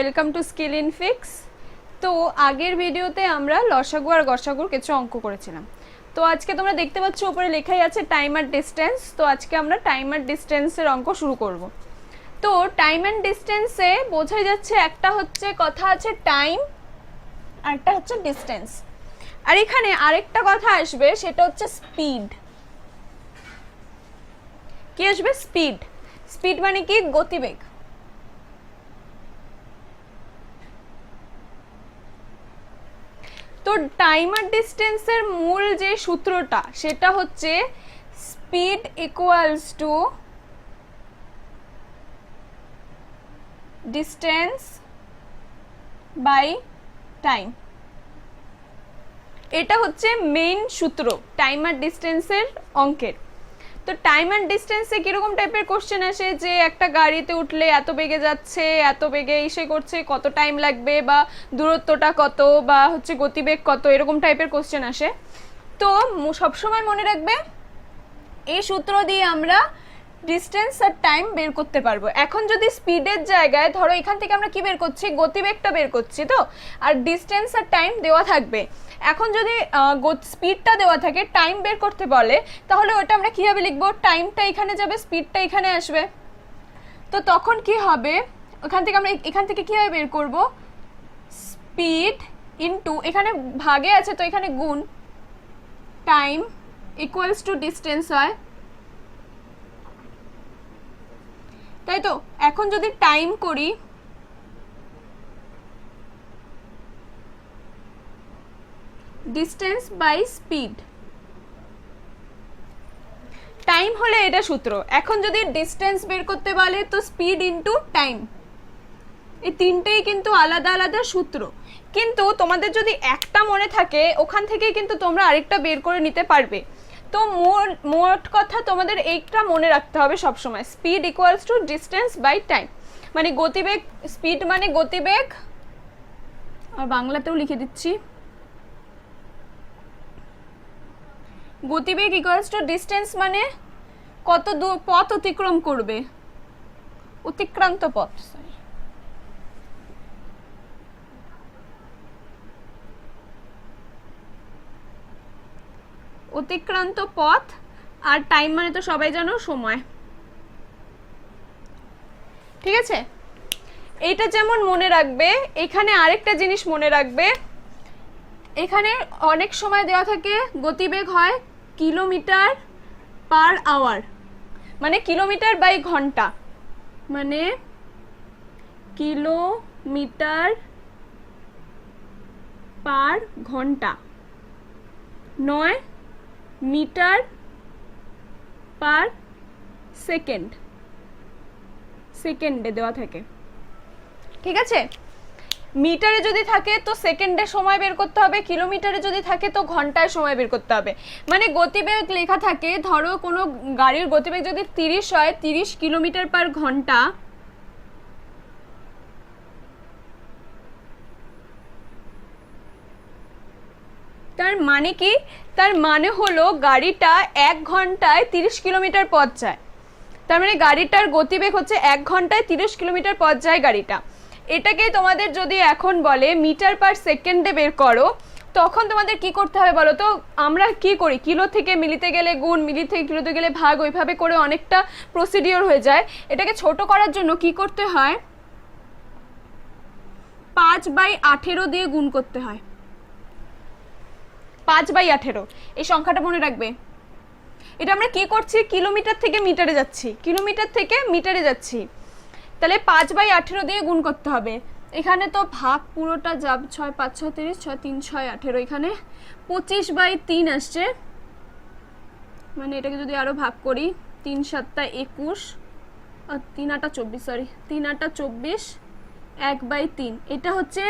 Welcome to skill in fix. তো আগের ভিডিওতে আমরা লসাগু আর গসাগুর কিছু অঙ্ক করেছিলাম। তো আজকে তোমরা দেখতে পাচ্ছ উপরে লেখাই আছে টাইম আর ডিস্টেন্স। তো আজকে আমরা টাইম আর ডিস্টেন্সের অঙ্ক শুরু করব। তো টাইম অ্যান্ড ডিস্টেন্সে বোঝাই যাচ্ছে একটা হচ্ছে কথা আছে টাইম আর একটা হচ্ছে ডিস্টেন্স, আর এখানে আরেকটা কথা আসবে সেটা হচ্ছে স্পিড। কি আসবে? স্পিড। স্পিড মানে কি? গতিবেগ। তো টাইম আর ডিস্টেন্সের মূল যে সূত্রটা সেটা হচ্ছে speed equals to distance by time. এটা হচ্ছে মেইন সূত্র টাইম আর ডিস্টেন্সের অঙ্কের। তো টাইম অ্যান্ড ডিস্টেন্সে কীরকম টাইপের কোশ্চেন আসে যে একটা গাড়িতে উঠলে এত বেগে যাচ্ছে, এত বেগে এসে করছে, কত টাইম লাগবে, বা দূরত্বটা কত, বা হচ্ছে গতিবেগ কত, এরকম টাইপের কোশ্চেন আসে। তো সবসময় মনে রাখবে এই সূত্র দিয়ে আমরা ডিস্টেন্স আর টাইম বের করতে পারবো। এখন যদি স্পিডের জায়গায় ধরো এখান থেকে আমরা কি বের করছি? গতিবেগটা বের করছি। তো আর ডিস্টেন্স আর টাইম দেওয়া থাকবে। এখন যদি স্পিডটা দেওয়া থাকে, টাইম বের করতে বলে, তাহলে ওটা আমরা কীভাবে লিখবো? টাইমটা এখানে যাবে, স্পিডটা এখানে আসবে। তো তখন কি হবে? এখান থেকে কীভাবে বের করব? স্পিড ইনটু এখানে ভাগে আছে তো এখানে গুণ, টাইম ইকুয়ালস টু ডিস্টেন্স হয়, তাই তো? এখন যদি টাইম করি, ডিস্টেন্স বাই স্পিড, টাইম হলে এটা সূত্র। এখন যদি ডিস্টেন্স বের করতে বলে তো স্পিড ইনটু টাইম। এই তিনটেই কিন্তু আলাদা আলাদা সূত্র, কিন্তু তোমাদের যদি একটা মনে থাকে ওখান থেকেই কিন্তু তোমরা আরেকটা বের করে নিতে পারবে। তো মোট কথা তোমাদের এইটা মনে রাখতে হবে সবসময়, speed equals to distance by time. মানে গতিবেগ, স্পিড মানে গতিবেগ, আর বাংলাতেও লিখে দিচ্ছি, গতিবেগ ইকুয়ালস টু ডিস্টেন্স মানে কত দূর পথ অতিক্রম করবে, অতিক্রান্ত পথ, অতিক্রান্ত পথ। আর টাইম মানে তো সবাই জানো সময়। ঠিক আছে, এইটা যেমন মনে রাখবে, এখানে আরেকটা জিনিস মনে রাখবে, এখানে অনেক সময় দেওয়া থাকে গতিবেগ হয় কিলোমিটার পার আওয়ার, মানে কিলোমিটার বাই ঘন্টা, মানে কিলোমিটার পার ঘন্টা, নয় মিটার পার সেকেন্ড, সেকেন্ডে দেওয়া থাকে। ঠিক আছে, মিটারে যদি থাকে তো সেকেন্ডে সময় বের করতে হবে, কিলোমিটারে যদি থাকে তো ঘন্টায় সময় বের করতে হবে। মানে গতিবেগ লেখা থাকে, ধরো কোনো গাড়ির গতিবেগ যদি 30 হয়, 30 কিলোমিটার পার ঘন্টা, তার মানে কি? তার মানে হলো গাড়িটা 1 ঘন্টায় 30 কিলোমিটার পথ যায়। তার মানে গাড়িটার গতিবেগ হচ্ছে 1 ঘন্টায় 30 কিলোমিটার পথ যায় গাড়িটা। এটাকে তোমাদের যদি এখন বলে মিটার পার সেকেন্ডে বের করো, তখন তোমাদের কি করতে হবে বলো তো? আমরা কি করি, কিলো থেকে মিলিতে গেলে গুণ, মিলি থেকে কিলোতে গেলে ভাগ, ওইভাবে করে অনেকটা প্রসিডিওর হয়ে যায়। এটাকে ছোট করার জন্য কি করতে হয়? 5/18 দিয়ে গুণ করতে হয়। 5/18 এই সংখ্যাটা মনে রাখবে। এটা আমরা কি করছি? কিলোমিটার থেকে মিটারে যাচ্ছি, কিলোমিটার থেকে মিটারে যাচ্ছি, তাহলে 5/18 দিয়ে গুণ করতে হবে। এখানে তো ভাগ পুরোটা যাব, 6 5 6 30, 6 3 6 18, এখানে 25/3 আসছে। মানে এটাকে যদি আরো ভাগ করি, 3 7 21, আর 3 8 24, সরি 3 8 24, 1/3, এটা হচ্ছে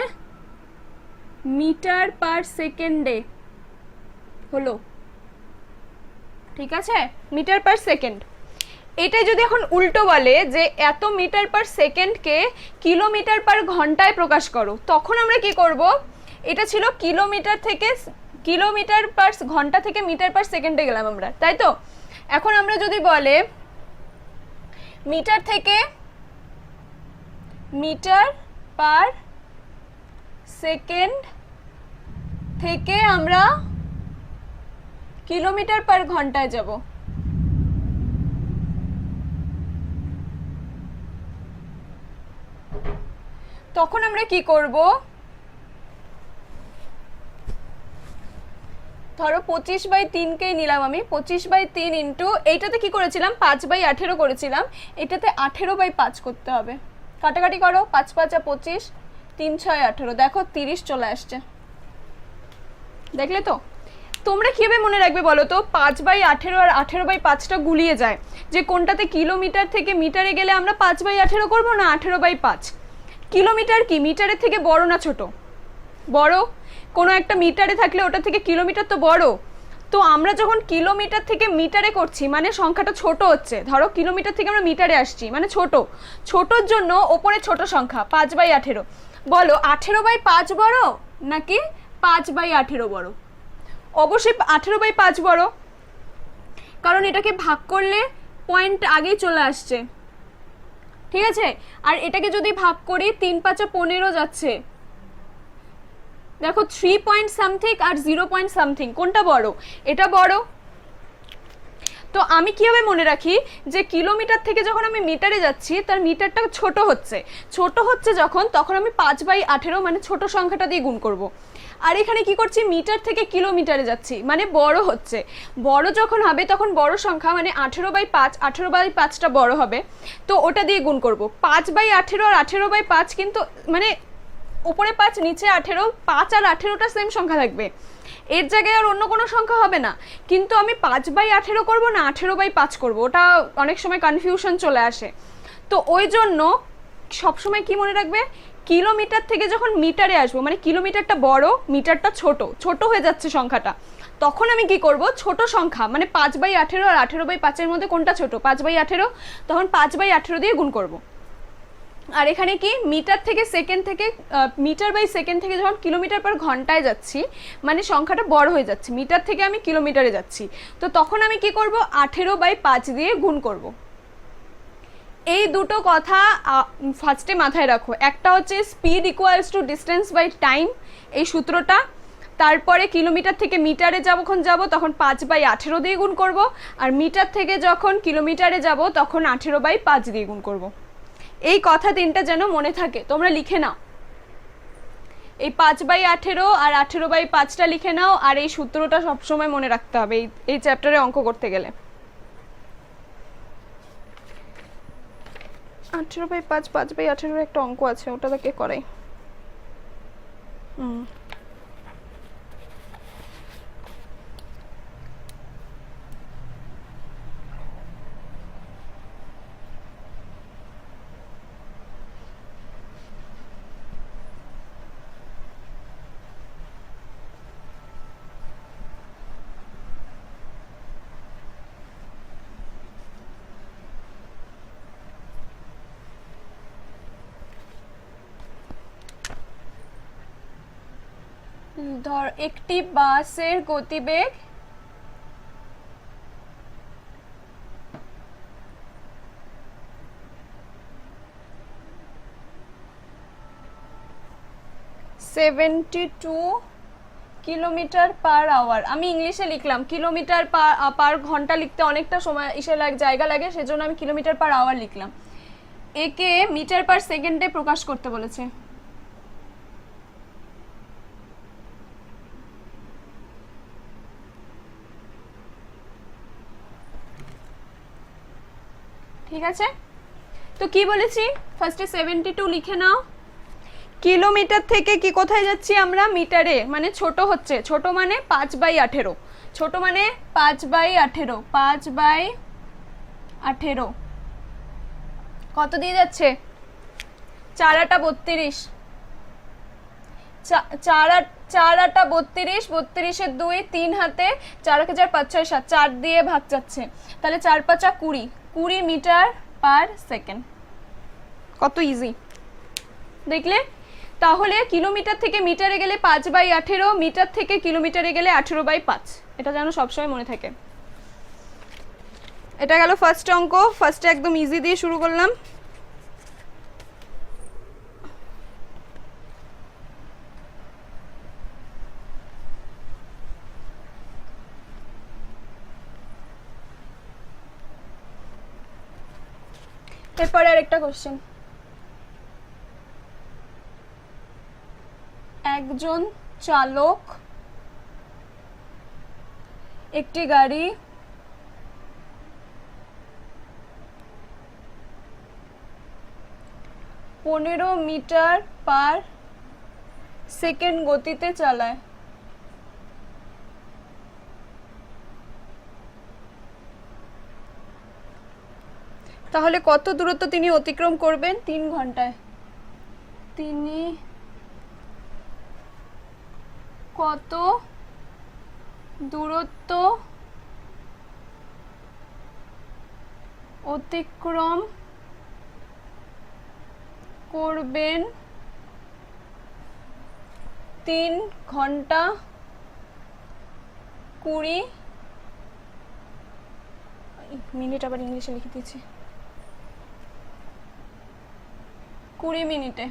মিটার পার সেকেন্ডে হলো। ঠিক আছে, মিটার পার সেকেন্ড। এটাই যদি এখন উল্টো বলে যে এত মিটার পার সেকেন্ডকে কিলোমিটার পার ঘন্টায় প্রকাশ করো, তখন আমরা কি করব? এটা ছিল কিলোমিটার থেকে, কিলোমিটার পার ঘন্টা থেকে মিটার পার সেকেন্ডে গেলাম আমরা, তাই তো? এখন আমরা যদি বলে মিটার থেকে মিটার পার সেকেন্ড থেকে আমরা কিলোমিটার পার ঘন্টায় যাব। তখন আমরা কি করব, ধরো 25/3কেই নিলাম আমি, 25/3 ইন্টু এইটাতে কি করেছিলাম 5/18 করেছিলাম, এটাতে 18/5 করতে হবে। কাটাকাটি করো, 5 5 25, 3 6 18, দেখো 30 চলে আসছে। দেখলে তো? তোমরা কিভাবে মনে রাখবে বলো তো? 5/18 আর 18/5টা গুলিয়ে যায়, যে কোনটাতে কিলোমিটার থেকে মিটারে গেলে আমরা 5/18 করবো না 18/5। কিলোমিটার কি মিটারের থেকে বড় না ছোট? বড়। কোনো একটা মিটারে থাকলে ওটা থেকে কিলোমিটার তো বড়। তো আমরা যখন কিলোমিটার থেকে মিটারে করছি মানে সংখ্যাটা ছোট হচ্ছে। ধরো কিলোমিটার থেকে আমরা মিটারে আসছি মানে ছোট, ছোটর জন্য ওপরে ছোট সংখ্যা 5/18। বলো 18/5 বড় নাকি 5/18 বড়? অবশ্যই 18/5 বড়, কারণ এটাকে ভাগ করলে পয়েন্ট আগেই চলে আসছে, ঠিক আছে? আর এটাকে যদি ভাগ করি 3 5 15 যাচ্ছে, দেখো 3 পয়েন্ট সামথিং আর 0 পয়েন্ট সামথিং, কোনটা বড়? এটা বড়। তো আমি কিভাবে মনে রাখি যে কিলোমিটার থেকে যখন আমি মিটারে যাচ্ছি তার মিটারটা ছোট হচ্ছে, ছোট হচ্ছে যখন, তখন আমি 5/18 মানে ছোট সংখ্যাটা দিয়ে গুণ করব। আর এখানে কি করছি, মিটার থেকে কিলোমিটারে যাচ্ছি মানে বড় হচ্ছে। বড় যখন হবে তখন বড় সংখ্যা মানে 18/5, 18/5টা বড় হবে, তো ওটা দিয়ে গুণ করব। 5/18 আর 18/5 কিন্তু মানে উপরে 5 নিচে 18, 5 আর 18টা সেম সংখ্যা থাকবে, এর জায়গায় আর অন্য কোনো সংখ্যা হবে না। কিন্তু আমি 5/18 করব না 18/5 করব, ওটা অনেক সময় কনফিউশন চলে আসে। তো ওই জন্য সবসময় কি মনে রাখবে, কিলোমিটার থেকে যখন মিটারে আসবো মানে কিলোমিটারটা বড় মিটারটা ছোট, ছোট হয়ে যাচ্ছে সংখ্যাটা, তখন আমি কি করব, ছোট সংখ্যা মানে 5/18 আর 18/5-এর মধ্যে কোনটা ছোট? 5/18, তখন 5/18 দিয়ে গুণ করব। আর এখানে কি মিটার থেকে সেকেন্ড থেকে মিটার বাই সেকেন্ড থেকে যখন কিলোমিটার পার ঘন্টায় যাচ্ছি মানে সংখ্যাটা বড় হয়ে যাচ্ছে, মিটার থেকে আমি কিলোমিটারে যাচ্ছি, তো তখন আমি কি করব 18/5 দিয়ে গুণ করব। এই দুটো কথা ফার্স্টে মাথায় রাখো। একটা হচ্ছে speed equals to distance by time, এই সূত্রটা। তারপরে কিলোমিটার থেকে মিটারে যখন যাব তখন 5/18 দিয়ে গুণ করব, আর মিটার থেকে যখন কিলোমিটারে যাব তখন 18/5 দিয়ে গুণ করব। এই কথা তিনটা যেন মনে থাকে, তোমরা লিখে নাও। এই 5/18 আর 18/5টা লিখে নাও, আর এই সূত্রটা সবসময় মনে রাখতে হবে এই চ্যাপ্টারে অঙ্ক করতে গেলে। 18/5, 5/18 একটা অঙ্ক আছে, ওটা কে করাই। ধর একটি বাসের গতিবেগ 72 কিলোমিটার পার আওয়ার। আমি ইংলিশে লিখলাম, কিলোমিটার পার ঘন্টা লিখতে অনেকটা সময় জায়গা লাগে, সেজন্য আমি কিলোমিটার পার আওয়ার লিখলাম। একে মিটার পার সেকেন্ডে প্রকাশ করতে বলেছে। ঠিক আছে, তো কি বলেছি, ফার্স্টে 72 লিখে নাও। কিলোমিটার থেকে কি কোথায় যাচ্ছি আমরা, মিটারে, মানে ছোট হচ্ছে, ছোট মানে 5/18, ছোট মানে 5/18, 5/18 কত দিয়ে যাচ্ছে, 4 8 32, 4 8 32, 32-এর 2, 3 হাতে 4 4 5 6 7, 4 দিয়ে ভাগ যাচ্ছে, তাহলে 4 5 20, 20 মিটার পার সেকেন্ড। কত ইজি দেখলে? তাহলে কিলোমিটার থেকে মিটারে গেলে 5/18, মিটার থেকে কিলোমিটারে গেলে 18/5, এটা যেন সবসময় মনে থাকে। এটা গেল ফার্স্ট অঙ্ক। ফার্স্টে একদম ইজি দিয়ে শুরু করলাম। এরপরে আরেকটা কোশ্চেন, একজন চালক একটি গাড়ি 15 মিটার পার সেকেন্ড গতিতে চালায়, তাহলে কত দূরত্ব তিনি অতিক্রম করবেন 3 ঘন্টায়? তিনি কত দূরত্ব অতিক্রম করবেন 3 ঘন্টা 20 মিনিট, আবার ইংলিশে লিখে দিয়েছি, 20 মিনিটে।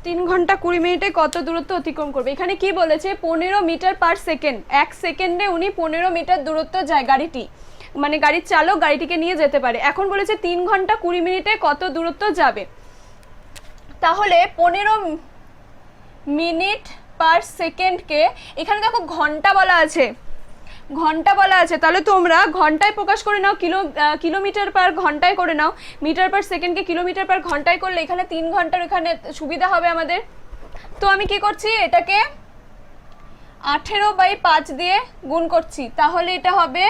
3 ঘন্টা 20 মিনিটে কত দূরত্ব অতিক্রম করবে? এখানে কি বলেছে? 15 মিটার পার সেকেন্ড, 1 সেকেন্ডে উনি 15 মিটার দূরত্ব যায় গাড়িটি, মানে গাড়ির চালক গাড়িটিকে নিয়ে যেতে পারে। এখন বলেছে 3 ঘন্টা 20 মিনিটে কত দূরত্ব যাবে, তাহলে 15 মিনিট পার সেকেন্ডকে এখানে দেখো ঘন্টা বলা আছে, ঘন্টা বলা আছে, তাহলে তোমরা ঘন্টায় প্রকাশ করে নাও, কিলোমিটার পার ঘন্টায় করে নাও, মিটার পার সেকেন্ডকে কিলোমিটার পার ঘন্টায় করলে এখানে 3 ঘন্টার এখানে সুবিধা হবে আমাদের। তো আমি কি করছি, এটাকে 18/5 দিয়ে গুণ করছি, তাহলে এটা হবে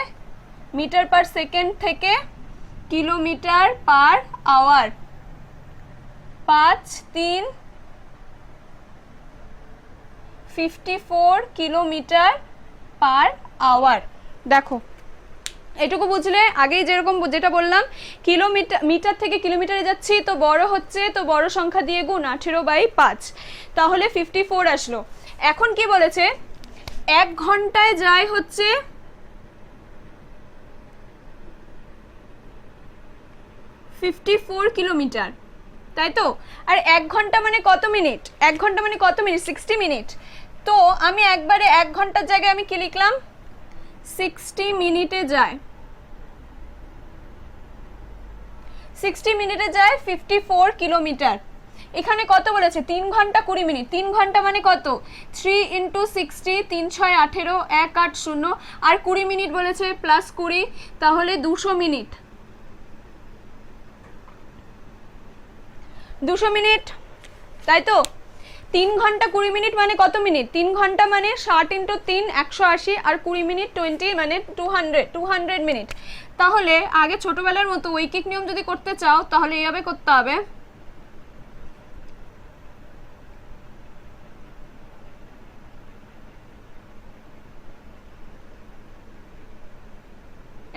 মিটার পার সেকেন্ড থেকে kilometre per hour, 5 3 54 kilometre per hour. দেখো এটুকু বুঝলে, আগেই যেরকম যেটা বললাম, মিটার থেকে কিলোমিটারে যাচ্ছি, তো বড় হচ্ছে, তো বড় সংখ্যা দিয়ে গুণ 18/5, তাহলে 54 আসলো। এখন কি বলেছে, 1 ঘন্টায় যায় হচ্ছে 54 কিলোমিটার, তাই তো? আর 1 ঘন্টা মানে কত মিনিট? 1 ঘন্টা মানে কত মিনিট? 60 মিনিট। তো আমি একবারে 1 ঘন্টার জায়গায় আমি কি লিখলাম, 60 মিনিটে যায়, 60 মিনিটে যায় 54 কিলোমিটার। এখানে কত বলেছে? 3 ঘন্টা 20 মিনিট। 3 ঘন্টা মানে কত? 3 × 60, 3 × 6 = 18, 1 8 0, আর 20 মিনিট বলেছে প্লাস 20, তাহলে 200 মিনিট। 200 মিনিট, তাই তো? 3 ঘন্টা 20 মিনিট মানে কত মিনিট? 3 ঘন্টা মানে 60 × 3 180, আর 20 মিনিট 20 মানে 200 মিনিট। তাহলে আগে ছোটবেলার মতো ঐকিক নিয়ম যদি করতে চাও তাহলে এইভাবে করতে হবে,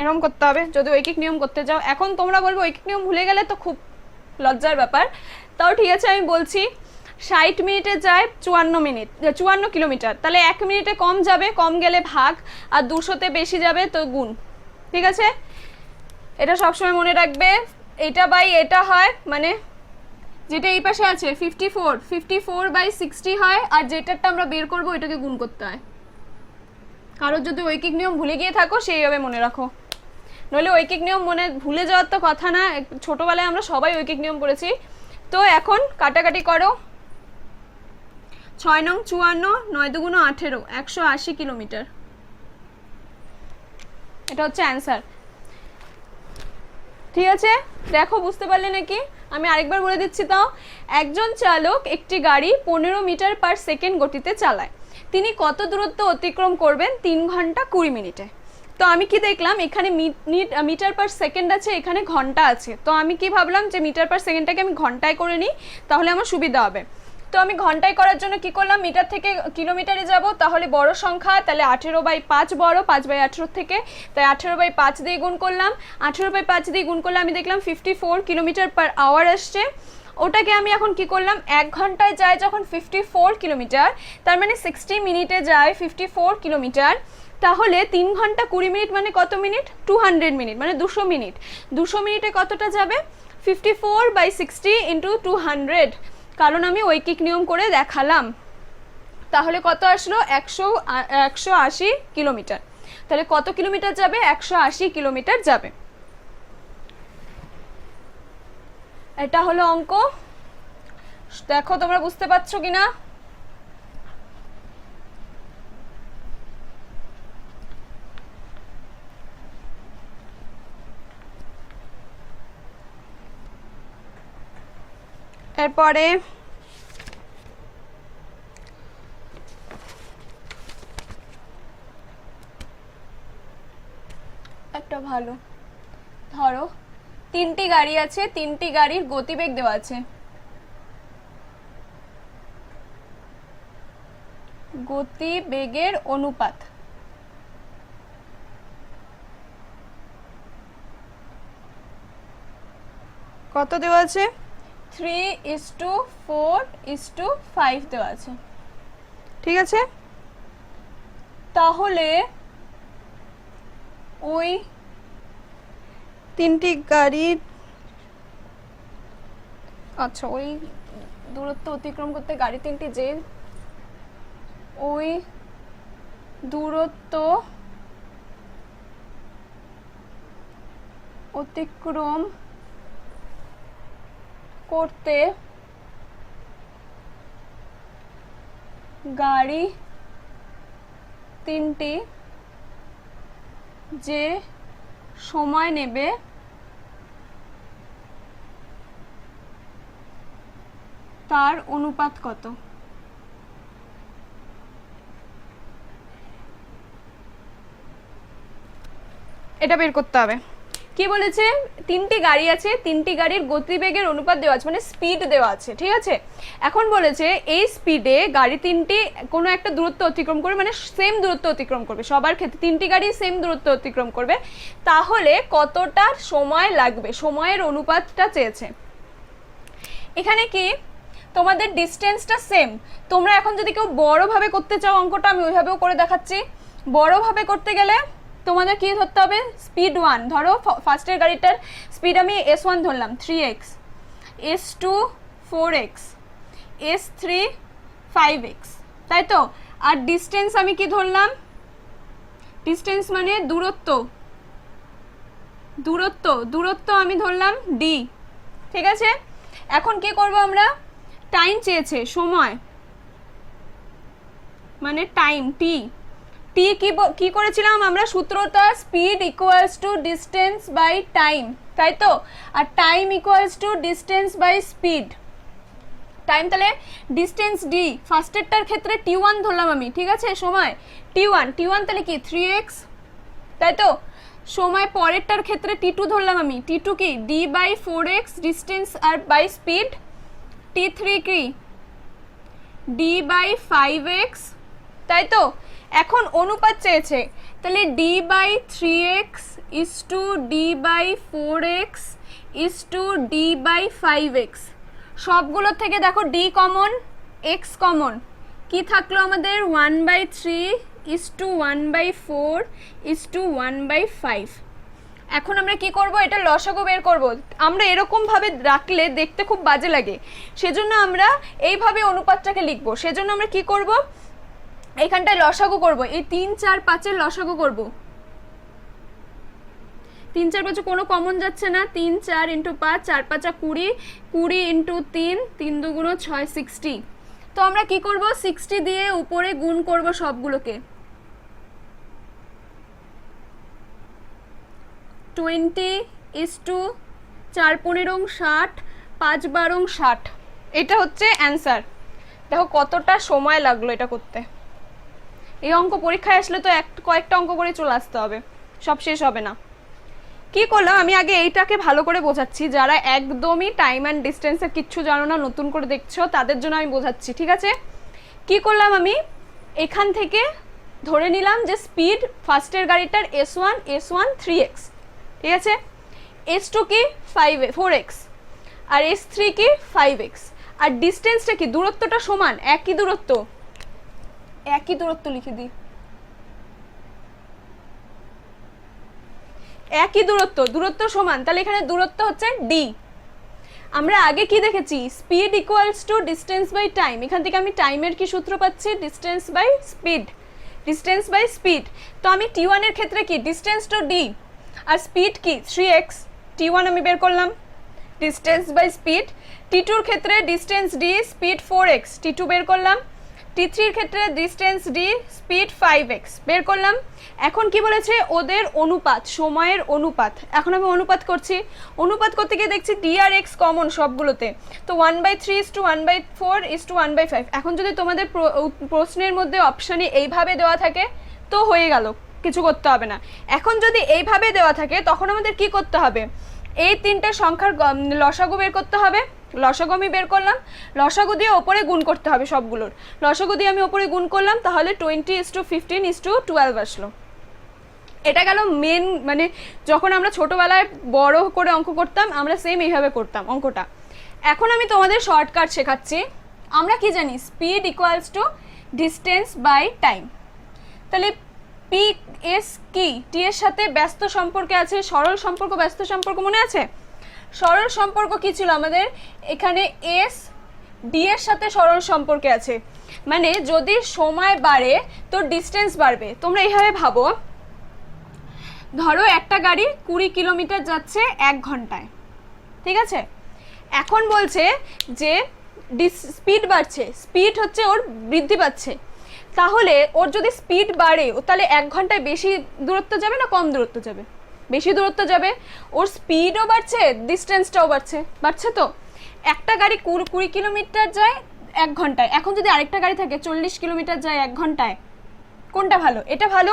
এরকম করতে হবে যদি ঐকিক নিয়ম করতে চাও। এখন তোমরা বলবো ঐকিক নিয়ম ভুলে গেলে তো খুব লজ্জার ব্যাপার, তাও ঠিক আছে আমি বলছি। 60 মিনিটে যায় 54 কিলোমিটার, তাহলে 1 মিনিটে কম যাবে, কম গেলে ভাগ, আর 200তে বেশি যাবে তো গুণ, ঠিক আছে? এটা সবসময় মনে রাখবে, এটা বাই এটা হয়, মানে যেটা এই পাশে আছে 54/60 হয়, আর যেটারটা আমরা বের করবো এটাকে গুণ করতে হয়। কারোর যদি ঐকিক নিয়ম ভুলে গিয়ে থাকো সেইভাবে মনে রাখো, নইলে ঐকিক নিয়ম মনে ভুলে যাওয়ার তো কথা না, ছোটবেলায় আমরা সবাই ঐকিক নিয়ম পড়েছি। তো এখন কাটাকাটি করো, 6 নং 54, 9 দুগুণ 18, 180 কিলোমিটার, এটা হচ্ছে অ্যান্সার। ঠিক আছে, দেখো বুঝতে পারলে নাকি? আমি আরেকবার বলে দিচ্ছি তাও। একজন চালক একটি গাড়ি 15 মিটার পার সেকেন্ড গতিতে চালায়, তিনি কত দূরত্ব অতিক্রম করবেন 3 ঘন্টা 20 মিনিটে? তো আমি কি দেখলাম, এখানে মিটার পার সেকেন্ড আছে, এখানে ঘন্টা আছে, তো আমি কি ভাবলাম যে মিটার পার সেকেন্ডটাকে আমি ঘন্টায় করে নিই, তাহলে আমার সুবিধা হবে। তো আমি ঘন্টায় করার জন্য কি করলাম, মিটার থেকে কিলোমিটারে যাব, তাহলে বড় সংখ্যা, তাহলে 18/5 বড়, 5/18 থেকে, তাই 18/5 দিয়ে গুণ করলাম। 18/5 দিয়ে গুণ করলে আমি দেখলাম 54 কিলোমিটার পার আওয়ার আসছে। ওটাকে আমি এখন কি করলাম, 1 ঘন্টায় যায় যখন 54 কিলোমিটার, তার মানে 60 মিনিটে যায় 54 কিলোমিটার, তাহলে 3 ঘন্টা 20 মিনিট মানে কত মিনিট? 200 মিনিট, মানে 200 মিনিট। 200 মিনিটে কতটা যাবে? 54/60 × 200, কারণ আমি ঐকিক নিয়ম করে দেখালাম। তাহলে কত আসলো? 180 কিলোমিটার। তাহলে কত কিলোমিটার যাবে? 180 কিলোমিটার যাবে। এটা হলো অঙ্ক। দেখো তোমরা বুঝতে পারছো কিনা। এরপরে একটা ভালো, ধরো তিনটি গাড়ি আছে, তিনটি গাড়ির গতিবেগ দেওয়া আছে। গতিবেগের অনুপাত কত দেওয়া আছে? 3:4:5 দেওয়া আছে। ঠিক আছে, তাহলে ওই তিনটি গাড়ির, আচ্ছা ওই দূরত্ব অতিক্রম করতে গাড়ি তিনটি যে ওই দূরত্ব অতিক্রম করতে গাড়ি তিনটি যে সময় নেবে তার অনুপাত কত? এটা বের করতে হবে। কি বলেছে? তিনটি গাড়ি আছে, তিনটি গাড়ির গতিবেগের অনুপাত দেওয়া আছে, মানে স্পিড দেওয়া আছে। ঠিক আছে, এখন বলেছে এই স্পিডে গাড়ি তিনটি কোনো একটা দূরত্ব অতিক্রম করবে, মানে সেম দূরত্ব অতিক্রম করবে সবার ক্ষেত্রে, তিনটি গাড়ি সেম দূরত্ব অতিক্রম করবে, তাহলে কতটা সময় লাগবে, সময়ের অনুপাতটা চেয়েছে। এখানে কি তোমাদের ডিস্টেন্সটা সেম। তোমরা এখন যদি কেউ বড়ভাবে করতে চাও অঙ্কটা, আমি ওইভাবেও করে দেখাচ্ছি। বড়ভাবে করতে গেলে তোমাদের কি ধরতে হবে? স্পিড 1 ধরো, ফার্স্টের গাড়িটার স্পিড আমি S1 ধরলাম 3x, S2 4x, S3 5x, তাই তো। আর ডিস্টেন্স আমি কি ধরলাম? ডিস্টেন্স মানে দূরত্ব, দূরত্ব দূরত্ব আমি ধরলাম d। ঠিক আছে, এখন কি করব আমরা? টাইম চেয়েছে, সময় মানে টাইম t। টি কি করেছিলাম আমরা? সূত্রটা speed equals to distance by time, তাই তো। আর time equals to distance by speed. Time তাহলে ডিস্টেন্স ডি, ফার্স্টেরটার ক্ষেত্রে t1 ধরলাম আমি। ঠিক আছে, সময় t1 তাহলে কি 3x, তাই তো। সময় পরেরটার ক্ষেত্রে t2 ধরলাম আমি, t2 কি d/4x distance R by speed, t3 কি d/5x, তাই তো। এখন অনুপাত চেয়েছে, তাহলে d/3x is to d/4x is to d/5x। সবগুলোর থেকে দেখো d কমন, x কমন, কি থাকলো আমাদের? 1/3 is to 1/4 is to 1/5। এখন আমরা কি করব? এটা লসাগু বের করব। আমরা এরকম ভাবে রাখলে দেখতে খুব বাজে লাগে, সেজন্য আমরা এইভাবে অনুপাতটাকে লিখবো। সেজন্য আমরা কি করব? এইখানটায় লসাগু করব, এই 3 4 5 এর লসাগু করব। 3 4 5 কোনো কমন যাচ্ছে না, 3 4 × 5 4 5 20, 20 × 3 3 2 6 60। তো আমরা কি করব? 60 দিয়ে উপরে গুণ করব সবগুলোকে, 20 is to 4 15 60, 5 12 60। এটা হচ্ছে অ্যান্সার। দেখো কতটা সময় লাগলো এটা করতে। এই অঙ্ক পরীক্ষায় আসলে তো কয়েকটা অঙ্ক করে চলে আসতে হবে, সব শেষ হবে না। কি করলাম আমি? আগে এইটাকে ভালো করে বোঝাচ্ছি, যারা একদমই টাইম অ্যান্ড ডিস্টেন্সের কিচ্ছু জানো না, নতুন করে দেখছো, তাদের জন্য আমি বোঝাচ্ছি। ঠিক আছে, কি করলাম আমি? এখান থেকে ধরে নিলাম যে স্পিড ফার্স্টের গাড়িটার S1 3x, ঠিক আছে, S2 কি 4x, আর S3 কি 5x, আর ডিস্টেন্সটা কি? দূরত্বটা সমান, একই দূরত্ব, একই দূরত্ব লিখে দিই, একই দূরত্ব, দূরত্ব সমান। তাহলে এখানে দূরত্ব হচ্ছে d। আমরা আগে কি দেখেছি? Speed equals to distance by time. এখান থেকে আমি টাইমের কি সূত্র পাচ্ছি? Distance by speed. Distance by speed. তো আমি t1 এর ক্ষেত্রে কি ডিস্টেন্স তো d আর স্পিড কি 3x, t1 আমি বের করলাম ডিস্টেন্স বাই স্পিড। t2 এর ক্ষেত্রে distance d speed 4x, t2 বের করলাম। t3 এর ক্ষেত্রে ডিস্টেন্স d স্পিড 5x বের করলাম। এখন কি বলেছে ওদের অনুপাত, সময়ের অনুপাত। এখন আমি অনুপাত করছি, অনুপাত করতে গিয়ে দেখছি d আর x কমন সবগুলোতে, তো 1/3:1/4:1/5। এখন যদি তোমাদের প্রশ্নের মধ্যে অপশানে এইভাবে দেওয়া থাকে তো হয়ে গেল, কিছু করতে হবে না। এখন যদি এইভাবে দেওয়া থাকে তখন আমাদের কি করতে হবে, এই তিনটে সংখ্যার লসাগু বের করতে হবে। লসাগু আমি বের করলাম, লসাগু দিয়ে ওপরে গুণ করতে হবে সবগুলোর, লসাগু দিয়ে আমি ওপরে গুণ করলাম, তাহলে 20:15:12 আসলো। এটা গেল মেন, মানে যখন আমরা ছোটবেলায় বড় করে অঙ্ক করতাম আমরা সেম এইভাবে করতাম অঙ্কটা। এখন আমি তোমাদের শর্টকাট শেখাচ্ছি। আমরা কি জানি, speed equals to distance by time. তাহলে পি এস কি, টি এর সাথে ব্যস্ত সম্পর্কে আছে, সরল সম্পর্ক ব্যস্ত সম্পর্ক মনে আছে? সরল সম্পর্ক কি ছিল আমাদের এখানে, এস ডি এর সাথে সরল সম্পর্কে আছে, মানে যদি সময় বাড়ে তো ডিস্টেন্স বাড়বে। তোমরা এইভাবে ভাবো, ধরো একটা গাড়ি 20 কিলোমিটার যাচ্ছে 1 ঘন্টায়, ঠিক আছে? এখন বলছে যে স্পিড বাড়ছে, স্পিড হচ্ছে ওর বৃদ্ধি পাচ্ছে, তাহলে ওর যদি স্পিড বাড়ে ও তাহলে 1 ঘন্টায় বেশি দূরত্ব যাবে না কম দূরত্ব যাবে? বেশি দূরত্ব যাবে। ওর স্পিডও বাড়ছে, ডিস্টেন্সটাও বাড়ছে। তো একটা গাড়ি 20 কিলোমিটার যায় 1 ঘন্টায়, এখন যদি আরেকটা গাড়ি থাকে 40 কিলোমিটার যায় 1 ঘন্টায়, কোনটা ভালো? এটা ভালো।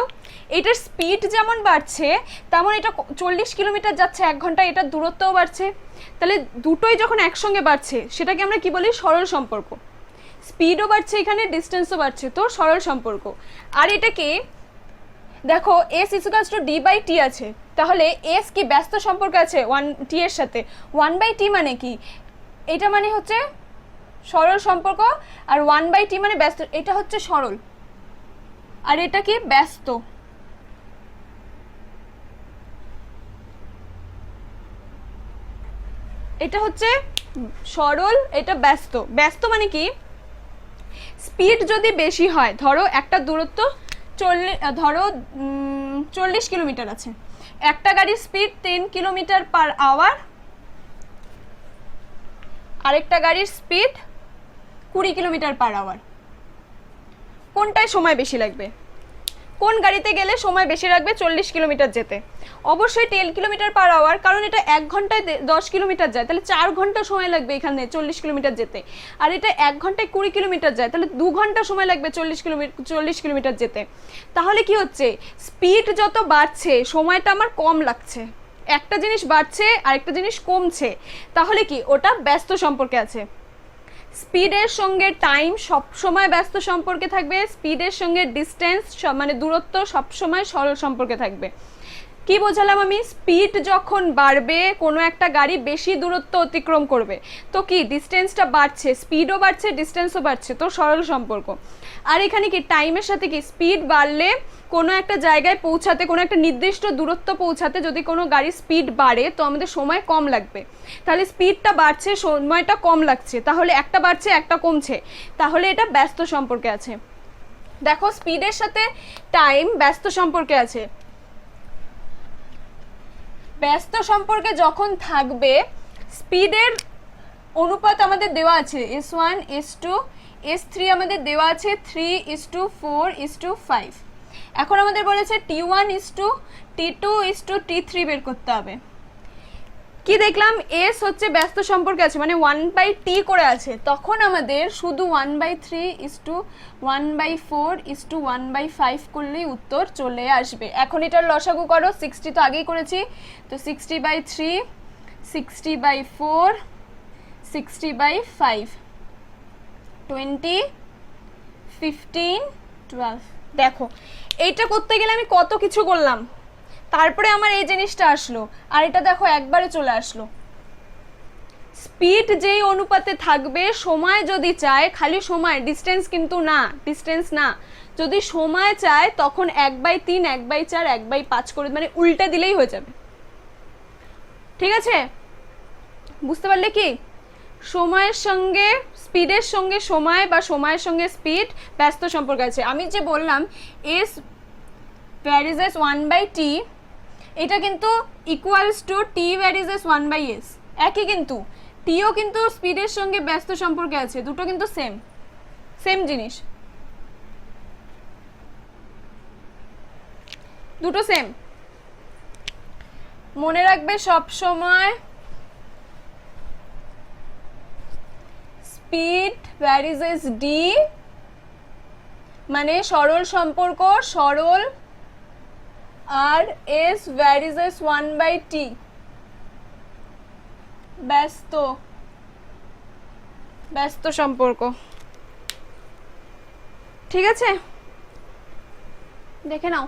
এটার স্পিড যেমন বাড়ছে তেমন এটা 40 কিলোমিটার যাচ্ছে 1 ঘন্টায়, এটার দূরত্বও বাড়ছে। তাহলে দুটোই যখন একসঙ্গে বাড়ছে সেটাকে আমরা কি বলি, সরল সম্পর্ক। স্পিডও বাড়ছে এখানে, ডিস্টেন্সও বাড়ছে, তো সরল সম্পর্ক। আর এটাকে দেখো s ইকুয়ালস টু d/t আছে, তাহলে s কি ব্যস্ত সম্পর্ক আছে 1t এর সাথে, 1/t মানে কি, এটা মানে হচ্ছে সরল সম্পর্ক, আর 1/t মানে ব্যস্ত, এটা হচ্ছে সরল আর এটা কি ব্যস্ত। এটা হচ্ছে সরল, এটা ব্যস্ত। ব্যস্ত মানে কি, স্পিড যদি বেশি হয়, ধরো একটা দূরত্ব 40 কিলোমিটার আছে, একটা গাড়ির স্পিড 10 কিলোমিটার/আওয়ার, আরেকটা গাড়ির স্পিড 20 কিলোমিটার/আওয়ার, কোনটায় সময় বেশি লাগবে? কোন গাড়িতে গেলে সময় বেশি লাগবে 40 কিলোমিটার যেতে? অবশ্যই 10 কিলোমিটার/আওয়ার, কারণ এটা 1 ঘন্টায় 10 কিলোমিটার যায়, তাহলে 4 ঘন্টা সময় লাগবে এখানে 40 কিলোমিটার যেতে। আর এটা 1 ঘন্টায় 20 কিলোমিটার যায়, তাহলে 2 ঘন্টা সময় লাগবে 40 কিলোমিটার যেতে। তাহলে কি হচ্ছে, স্পিড যত বাড়ছে সময়টা আমার কম লাগছে, একটা জিনিস বাড়ছে আরেকটা জিনিস কমছে, তাহলে কি ওটা ব্যস্ত সম্পর্কে আছে। স্পিডের সঙ্গে টাইম সব সময় ব্যস্ত সম্পর্কে থাকবে, স্পিডের সঙ্গে ডিস্টেন্স মানে দূরত্ব সব সময় সরল সম্পর্কে থাকবে। কি বোঝালাম আমি, স্পিড যখন বাড়বে কোনো একটা গাড়ি বেশি দূরত্ব অতিক্রম করবে, তো কি ডিস্টেন্সটা বাড়ছে, স্পিডও বাড়ছে ডিস্টেন্সও বাড়ছে, তো সরল সম্পর্ক। আর এখানে কি টাইমের সাথে কি, স্পিড বাড়লে কোনো একটা জায়গায় পৌঁছাতে, কোনো একটা নির্দিষ্ট দূরত্ব পৌঁছাতে যদি কোনো গাড়ির স্পিড বাড়ে তো আমাদের সময় কম লাগবে, তাহলে স্পিডটা বাড়ছে সময়টা কম লাগছে, তাহলে একটা বাড়ছে একটা কমছে, তাহলে এটা ব্যস্ত সম্পর্কে আছে। দেখো স্পিডের সাথে টাইম ব্যস্ত সম্পর্কে আছে। ব্যস্ত সম্পর্কে যখন থাকবে, স্পিডের অনুপাত আমাদের দেওয়া আছে s1 s2 s3 আমাদের দেওয়া আছে 3:4:5। এখন আমাদের বলেছে t1:t2:t3 বের করতে হবে। কি দেখলাম, s হচ্ছে ব্যস্ত সম্পর্কে আছে মানে 1/t করে আছে, তখন আমাদের শুধু 1/3:1/4:1/5 করলেই উত্তর চলে আসবে। এখন এটার লসাগু করো, 60 তো আগেই করেছি, তো 60/3 60/4 60/5 20 15 12। দেখো এইটা করতে গেলে আমি কত কিছু করলাম, তারপরে আমার এই জিনিসটা আসলো, আর এটা দেখো একবারে চলে আসলো। স্পিড যেই অনুপাতে থাকবে, সময় যদি চায়, খালি সময়, ডিস্টেন্স কিন্তু না, ডিস্টেন্স না, যদি সময় চায় তখন 1/3 1/4 1/5 করে মানে উল্টে দিলেই হয়ে যাবে। ঠিক আছে, বুঝতে পারলে কি? সময়ের সঙ্গে স্পিডের সঙ্গে সময় বা সময়ের সঙ্গে স্পিড ব্যস্ত সম্পর্ক আছে। আমি যে বললাম এস ভ্যারিজেস 1/t, এটা কিন্তু equals to T varies as 1/s, একই কিন্তু টিও কিন্তু স্পিডের সঙ্গে ব্যস্ত সম্পর্কে আছে, দুটো কিন্তু সেম সেম জিনিস, দুটো সেম মনে রাখবে সব সময়। স্পিড ভ্যারিজেস ডি মানে সরল সম্পর্ক, সরল, আর এস ভ্যারিজেস 1/t ব্যস্ত, ব্যস্ত সম্পর্ক। ঠিক আছে, দেখে নাও।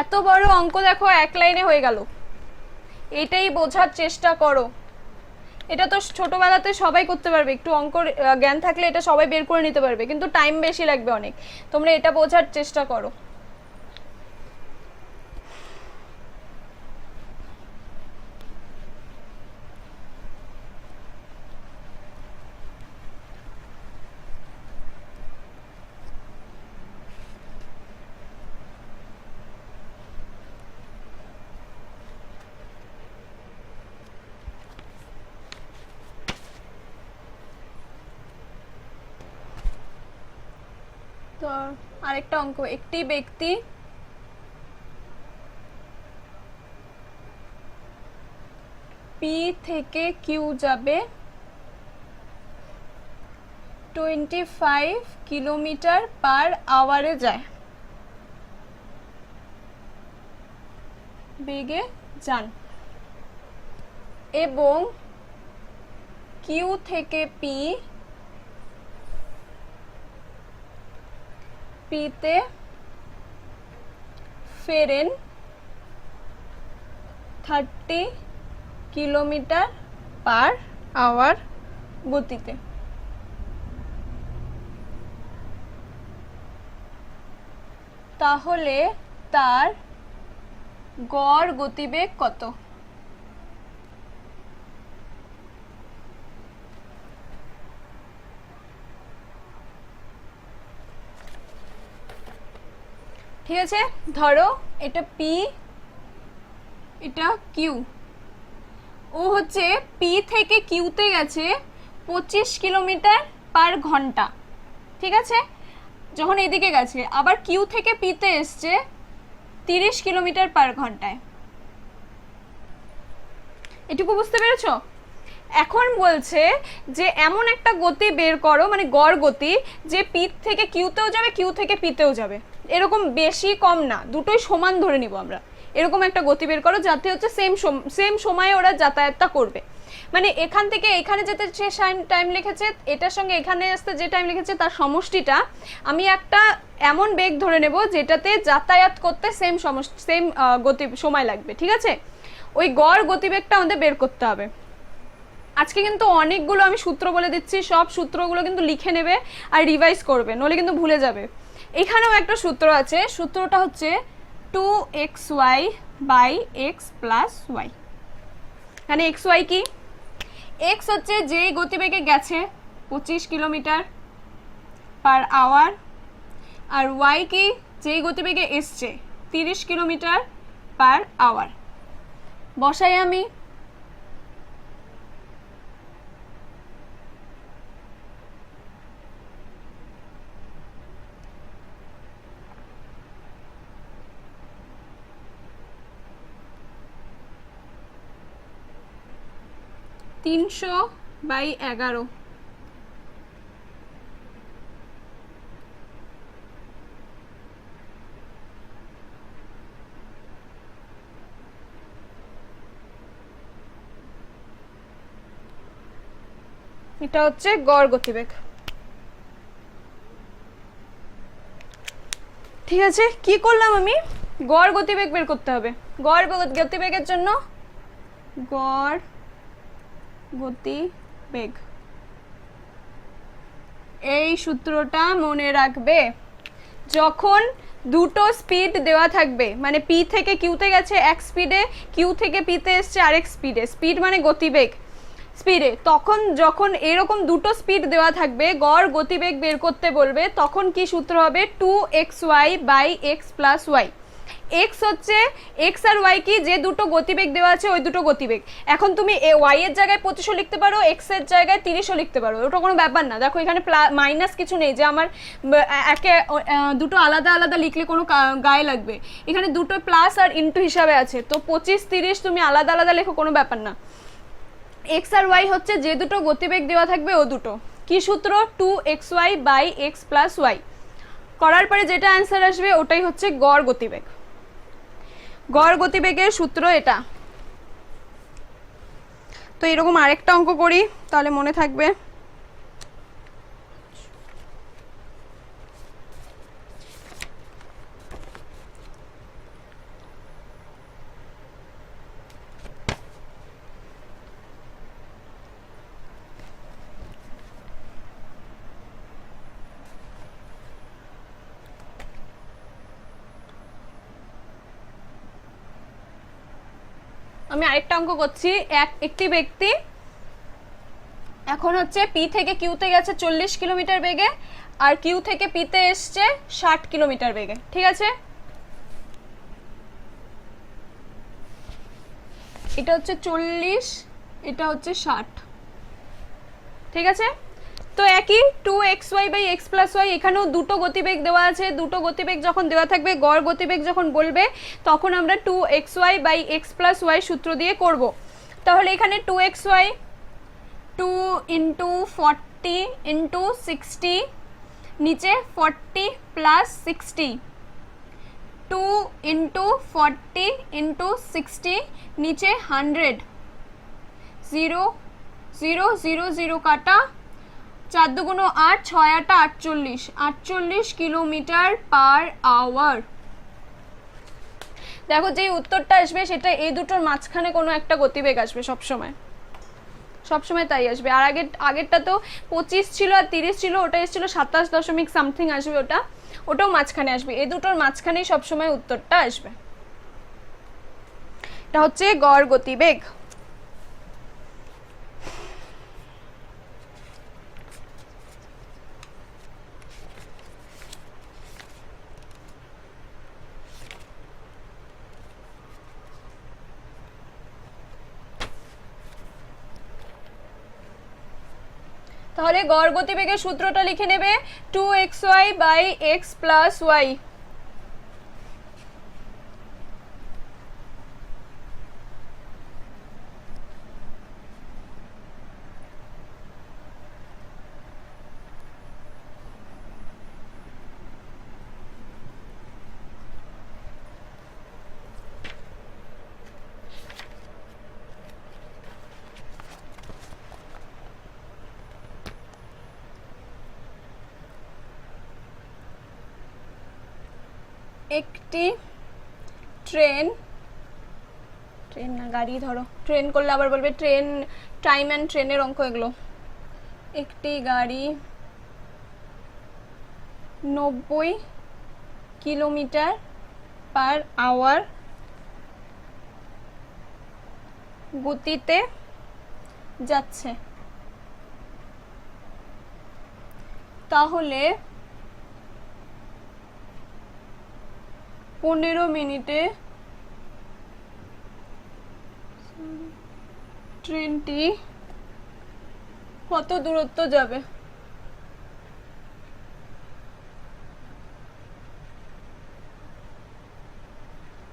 এত বড় অঙ্ক দেখো এক লাইনে হয়ে গেল, এটাই বোঝার চেষ্টা করো। এটা তো ছোটবেলাতে সবাই করতে পারবে, একটু অঙ্ক জ্ঞান থাকলে এটা সবাই বের করে নিতে পারবে, কিন্তু টাইম বেশি লাগবে অনেক। তোমরা এটা বোঝার চেষ্টা করো। তো আরেকটা অঙ্ক, একটি ব্যক্তি পি থেকে কিউ যাবে 25 কিলোমিটার পার আওয়ারে যায়, বেগে যান, এবং কিউ থেকে পিতে ফেরেন 30 কিলোমিটার পার আওয়ার গতিতে। তাহলে তার গড় গতিবেগ কত? ঠিক আছে, ধরো এটা পি, এটা কিউ। ও হচ্ছে পি থেকে কিউতে গেছে 25 কিলোমিটার পার ঘন্টা, ঠিক আছে, যখন এদিকে গেছে। আবার কিউ থেকে পিতে এসছে 30 কিলোমিটার পার ঘন্টায়। এটুকু বুঝতে পেরেছো? এখন বলছে যে এমন একটা গতি বের করো, মানে গড় গতি, যে পি থেকে কিউতেও যাবে, কিউ থেকে পিতেও যাবে, এরকম বেশি কম না, দুটোই সমান ধরে নিব আমরা। এরকম একটা গতি বের করো যাতে হচ্ছে সেম সময়ে ওরা যাতায়াতটা করবে। মানে এখান থেকে এখানে যেতে যে টাইম লিখেছে, এটার সঙ্গে এখানে আসতে যে টাইম লিখেছে, তার সমষ্টিটা আমি একটা এমন বেগ ধরে নেব যেটাতে যাতায়াত করতে সেম গতি সময় লাগবে। ঠিক আছে, ওই গড় গতিবেগটা আমাদের বের করতে হবে। আজকে কিন্তু অনেকগুলো আমি সূত্র বলে দিচ্ছি, সব সূত্রগুলো কিন্তু লিখে নেবে আর রিভাইজ করবে, নইলে কিন্তু ভুলে যাবে। এখানেও একটা সূত্র আছে, সূত্রটা হচ্ছে 2xy by x plus y. এখানে এক্স ওয়াই কি? এক্স হচ্ছে যেই গতিবেগে গেছে 25 কিলোমিটার পার আওয়ার, আর ওয়াই কি? যেই গতিবেগে এসছে 30 কিলোমিটার পার আওয়ার। বসাই আমি। তিনশো বাই 11। এটা হচ্ছে গড় গতিবেগ। ঠিক আছে, কি করলাম আমি? গড় গতিবেগ বের করতে হবে। গড় গতিবেগের জন্য গড় গতিবেগ, এই সূত্রটা মনে রাখবে। যখন দুটো স্পিড দেওয়া থাকবে, মানে পি থেকে কিউতে গেছে এক স্পিডে, কিউ থেকে পিতে এসছে আরেক স্পিডে, স্পিড মানে গতিবেগ, স্পিডে, তখন যখন এরকম দুটো স্পিড দেওয়া থাকবে, গড় গতিবেগ বের করতে বলবে, তখন কি সূত্র হবে? 2xy by x plus y. X হচ্ছে, এক্স আর ওয়াই কি, যে দুটো গতিবেগ দেওয়া আছে ওই দুটো গতিবেগ। এখন তুমি ওয়াই এর জায়গায় 25ও লিখতে পারো, এক্স এর জায়গায় 30ও লিখতে পারো, ওটা কোনো ব্যাপার না। দেখো এখানে মাইনাস কিছু নেই যে আমার একে দুটো আলাদা আলাদা লিখলে কোনো গায়ে লাগবে। এখানে দুটো প্লাস আর ইন্টু হিসাবে আছে, তো 25 30 তুমি আলাদা আলাদা লেখো, কোনো ব্যাপার না। এক্স আর ওয়াই হচ্ছে যে দুটো গতিবেগ দেওয়া থাকবে ও দুটো। কি সূত্র? 2xy by x plus Y. করার পরে যেটা অ্যান্সার আসবে ওটাই হচ্ছে গড় গতিবেগ। গড় গতিবেগের সূত্র এটা। তো এরকম আরেকটা অঙ্ক করি, তাহলে মনে থাকবে। আমি আরেকটা অঙ্ক করছি। একটি ব্যক্তি এখন হচ্ছে পি থেকে কিউতে গেছে 40 কিলোমিটার বেগে, আর কিউ থেকে পিতে এসছে 60 কিলোমিটার বেগে, ঠিক আছে? এটা হচ্ছে 40, এটা হচ্ছে 60, ঠিক আছে? তো একই 2xy by x plus Y, এখানেও দুটো গতিবেগ দেওয়া আছে। দুটো গতিবেগ যখন দেওয়া থাকবে, গড় গতিবেগ যখন বলবে, তখন আমরা 2xy by x plus Y সূত্র দিয়ে করব। তাহলে এখানে 2xy 2 ইন্টু 40 ইন্টু 60, নিচে 40 প্লাস 60, 2 ইন্টু 40 ইন্টু 60, নিচে 100, 0 0 0 0 কাটা, 4 2 8, 6 8 48, 48 কিলোমিটার পার আওয়ার। দেখো যে উত্তরটা আসবে সেটা এই দুটোর মাঝখানে কোনো একটা গতিবেগ আসবে সবসময়, সবসময় তাই আসবে। আর আগেরটা তো 25 ছিল আর 30 ছিল, ওটা এসেছিল 27 দশমিক সামথিং আসবে, ওটাও মাঝখানে আসবে। এই দুটোর মাঝখানেই সবসময় উত্তরটা আসবে। এটা হচ্ছে গড় গতিবেগ। তাহলে গড় গতিবেগের সূত্রটা লিখে নেবে 2xy by x plus y. একটি ট্রেন না গাড়ি, ধরো ট্রেন করলে আবার বলবে ট্রেন, টাইম অ্যান্ড ট্রেনের অঙ্ক এগুলো। একটি গাড়ি 90 কিলোমিটার পার আওয়ার গতিতে যাচ্ছে, তাহলে 15 মিনিটে ট্রেনটি কত দূরত্ব যাবে?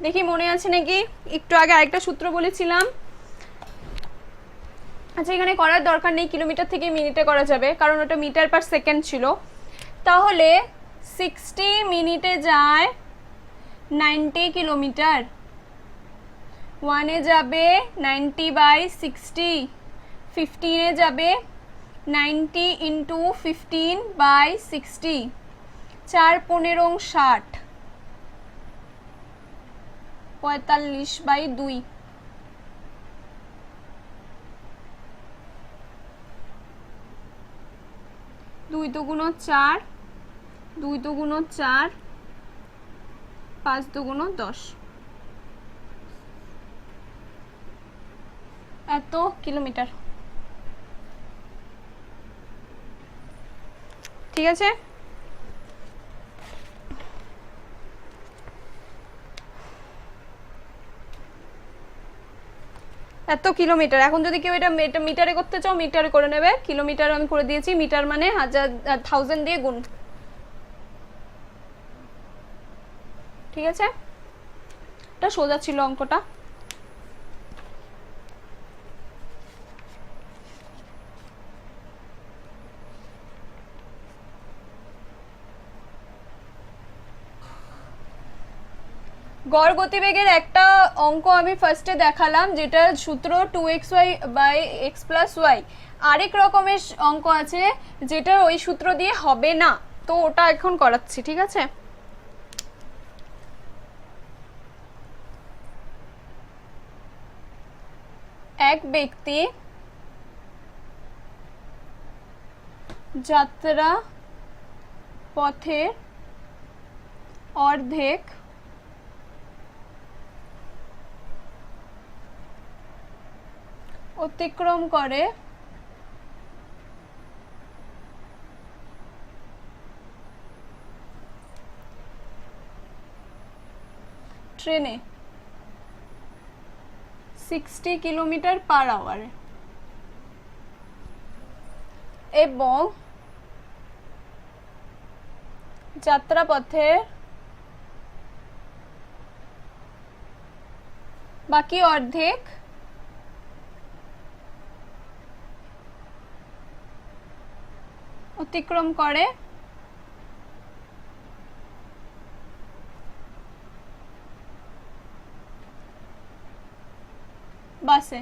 দেখি মনে আছে নাকি। একটু আগে আরেকটা সূত্র বলেছিলাম। আচ্ছা, এখানে করার দরকার নেই, কিলোমিটার থেকে মিনিটে করা যাবে, কারণ ওটা মিটার পার সেকেন্ড ছিল। তাহলে 60 মিনিটে যায় 90 কিলোমিটার, 1 এ যাবে 90 বাই 60, 15 এ যাবে 90 ইন্টু 15 বাই 60, 4 15 60, 45 বাই 2, 2 দুগুণ 4, 2 দুগুণ 4, 5 দুগুণ 10, এত কিলোমিটার। ঠিক আছে। এত কিলোমিটার, এখন যদি কেউ এটা মিটারে করতে চাও মিটারে করে নেবে, কিলোমিটার আমি করে দিয়েছি, মিটার মানে 1000 দিয়ে গুণ, ঠিক আছে। এটা সোজা ছিল অঙ্কটা। গড় গতিবেগের একটা অঙ্ক আমি ফার্স্টে দেখালাম, যেটা সূত্র 2xy/x+y। আরেক রকমের অঙ্ক আছে যেটা ওই সূত্র দিয়ে হবে না, তো ওটা এখন করাচ্ছি, ঠিক আছে। এক ব্যক্তি যাত্রা পথে অর্ধেক অতিক্রম করে ট্রেনে 60 কিলোমিটার/আওয়ারে এবং যাত্রাপথে বাকি অর্ধেক অতিক্রম করে বাসে।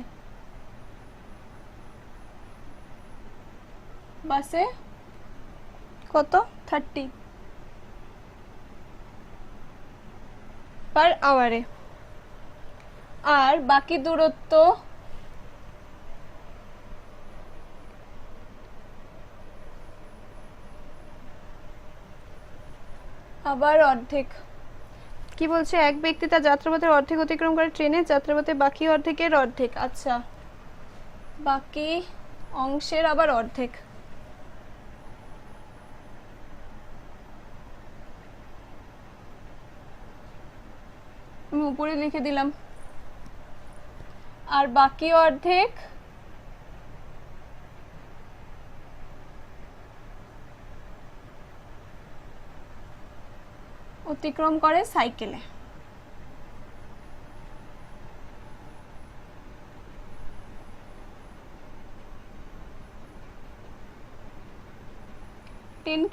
বাসে কত? 30/আওয়ারে। আর বাকি দূরত্ব আবার অর্ধেক। কি বলছে? এক ব্যক্তি তার যাত্রাপথের অর্ধেক অতিক্রম করে ট্রেনে যাত্রাপথে বাকি অর্ধেকের অর্ধেক, আচ্ছা বাকি অংশের আবার অর্ধেক। আমি উপরে লিখে দিলাম। আর বাকি অর্ধেক অতিক্রম করে সাইকেলে।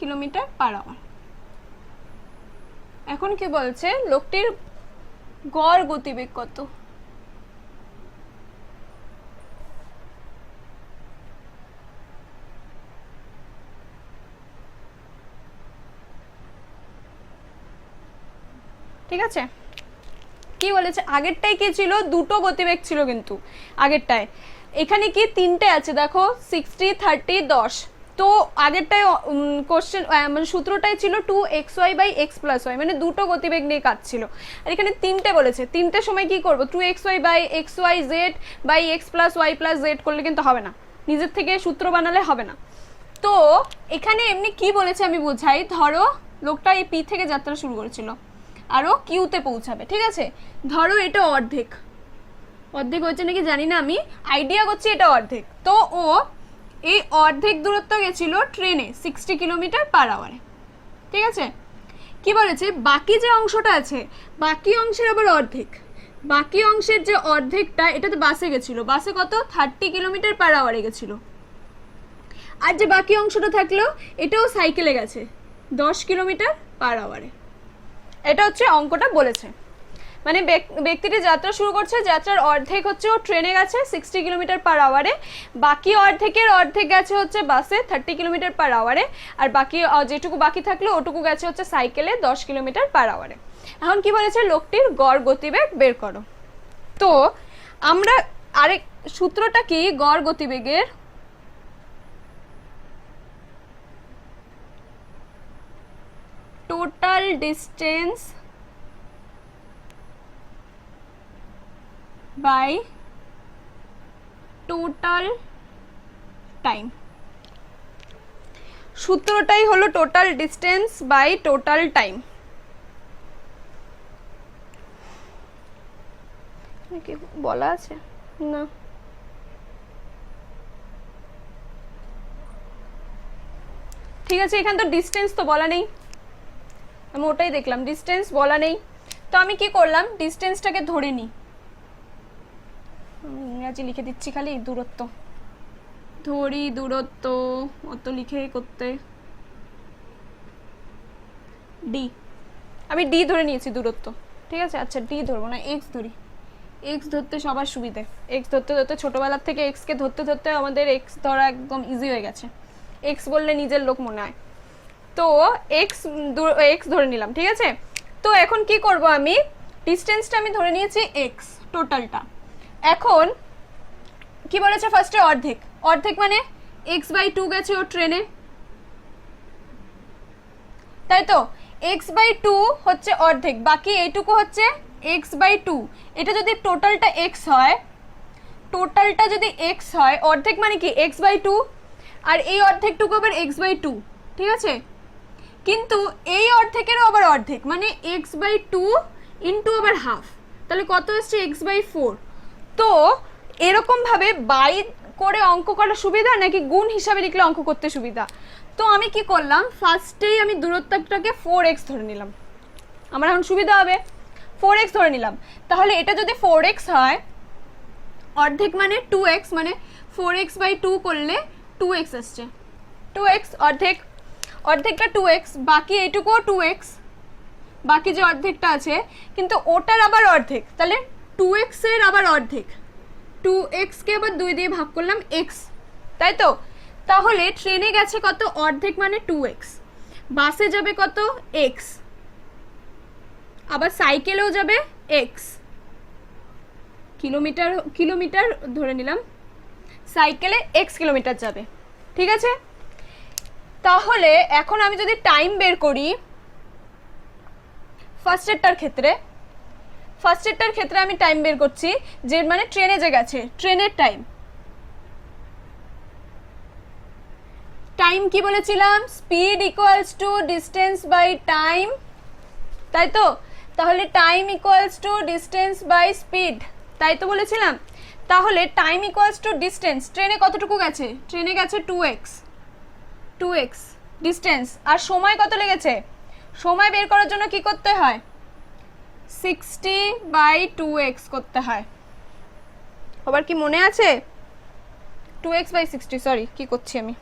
কিলোমিটার/আওয়ার। এখন কি বলছে? লোকটির গড় গতিবেগ কত? ঠিক আছে, কি বলেছে? আগেরটাই কি ছিল? দুটো গতিবেগ ছিল, কিন্তু আগেরটায় এখানে কি তিনটে আছে দেখো, 60, 30, 10। তো আগেরটায় কোশ্চেন মানে সূত্রটাই ছিল 2xy/x+y, মানে দুটো গতিবেগ নিয়ে কাজ ছিল। আর এখানে তিনটে বলেছে, তিনটের সময় কি করব? 2xy/xyz/x+y+z করলে কিন্তু হবে না, নিজের থেকে সূত্র বানালে হবে না। তো এখানে এমনি কি বলেছে আমি বোঝাই। ধরো লোকটা এই পি থেকে যাত্রা শুরু করেছিল, আরও কিউতে পৌঁছাবে, ঠিক আছে। ধরো এটা অর্ধেক, অর্ধেক হয়েছে নাকি জানি না, আমি আইডিয়া করছি এটা অর্ধেক। তো ও এই অর্ধেক দূরত্ব গেছিল ট্রেনে 60 কিলোমিটার/আওয়ারে, ঠিক আছে। কি বলেছে? বাকি যে অংশটা আছে, বাকি অংশের আবার অর্ধেক। বাকি অংশের যে অর্ধেকটা, এটা তো বাসে গেছিল, বাসে কত? 30 কিলোমিটার/আওয়ারে গেছিল। আর যে বাকি অংশটা থাকলো, এটাও সাইকেলে গেছে 10 কিলোমিটার/আওয়ারে। এটা হচ্ছে অঙ্কটা বলেছে, মানে ব্যক্তিটি যাত্রা শুরু করছে, যাত্রার অর্ধেক হচ্ছে ও ট্রেনে গেছে 60 কিলোমিটার/আওয়ারে, বাকি অর্ধেকের অর্ধেক গেছে হচ্ছে বাসে 30 কিলোমিটার/আওয়ারে, আর বাকি যেটুকু বাকি থাকলো ওটুকু গেছে হচ্ছে সাইকেলে 10 কিলোমিটার/আওয়ারে। এখন কি বলেছে? লোকটির গড় গতিবেগ বের করো। তো আমরা আরেক সূত্রটা কি? গড় গতিবেগের total distance by total time। সূত্রটাই হলো total distance by total time. কি বলা আছে না? ঠিক আছে, এখানে তো ডিস্টেন্স তো বলা নেই, আমি ওটাই দেখলাম, ডিস্টেন্স বলা নেই। তো আমি কি করলাম, ডিস্টেন্সটাকে ধরে নিই, ইংরাজি লিখে দিচ্ছি খালি, দূরত্ব ধরি, দূরত্ব অত লিখে করতে, ডি, আমি ডি ধরে নিয়েছি দূরত্ব, ঠিক আছে। আচ্ছা ডি ধরবো না, এক্স ধরি, এক্স ধরতে সবার সুবিধে, এক্স ধরতে ধরতে ছোটোবেলার থেকে এক্সকে ধরতে ধরতে আমাদের এক্স ধরা একদম ইজি হয়ে গেছে, এক্স বললে নিজের লোক মনে হয়। তো এক্স এক্স ধরে নিলাম, ঠিক আছে। তো এখন কি করব, আমি ডিস্টেন্সটা আমি ধরে নিয়েছি এক্স টোটালটা। এখন কি বলেছে ফার্স্টে, অর্ধেক, অর্ধেক মানে x/2 গেছে ও ট্রেনে, তাই তো x/2 হচ্ছে অর্ধেক, বাকি এইটুকু হচ্ছে x/2। এটা যদি টোটালটা x হয়, টোটালটা যদি x হয়, অর্ধেক মানে কি x/2, আর এই অর্ধেকটুকু আবার x/2, ঠিক আছে। কিন্তু এই অর্ধেকেরও আবার অর্ধেক মানে x/2 ইন্টু আবার হাফ, তাহলে কত আসছে x/4। তো এরকম ভাবে বাই করে অঙ্ক করা সুবিধা নাকি গুণ হিসাবে লিখলে অঙ্ক করতে সুবিধা? তো আমি কি করলাম, ফার্স্টেই আমি দূরত্বটাকে 4x ধরে নিলাম, আমার এখন সুবিধা হবে, 4x ধরে নিলাম। তাহলে এটা যদি 4x হয়, অর্ধেক মানে 2x, মানে 4x/2 করলে 2x আসছে, 2x অর্ধেক, অর্ধেকটা 2x, বাকি এইটুকুও 2x, বাকি যে অর্ধেকটা আছে কিন্তু ওটার আবার অর্ধেক, তাহলে 2x এর আবার অর্ধেক, 2x কে আবার 2 দিয়ে ভাগ করলাম x, তাই তো। তাহলে ট্রেনে গেছে কত, অর্ধেক মানে 2x, বাসে যাবে কত x, আবার সাইকেলেও যাবে x, কিলোমিটার কিলোমিটার ধরে নিলাম, সাইকেলে x কিলোমিটার যাবে, ঠিক আছে। তাহলে এখন আমি যদি টাইম বের করি ফার্স্টেরটার ক্ষেত্রে, ফার্স্টেরটার ক্ষেত্রে আমি টাইম বের করছি, যে মানে ট্রেনে যে গেছে, ট্রেনের টাইম, টাইম কি বলেছিলাম, speed equals to distance by time, তাই তো। তাহলে time equals to distance by speed, তাই তো বলেছিলাম। তাহলে টাইম ইকুয়ালস টু ডিস্টেন্স, ট্রেনে কতটুকু গেছে, ট্রেনে গেছে 2x, 2x ডিস্টেন্স, আর সময় কত লেগেছে, সময় বের করার জন্য কি করতে হয়, 60/2x করতে হয়। আবার কি মনে আছে, 2x/60, সরি কি করছি আমি,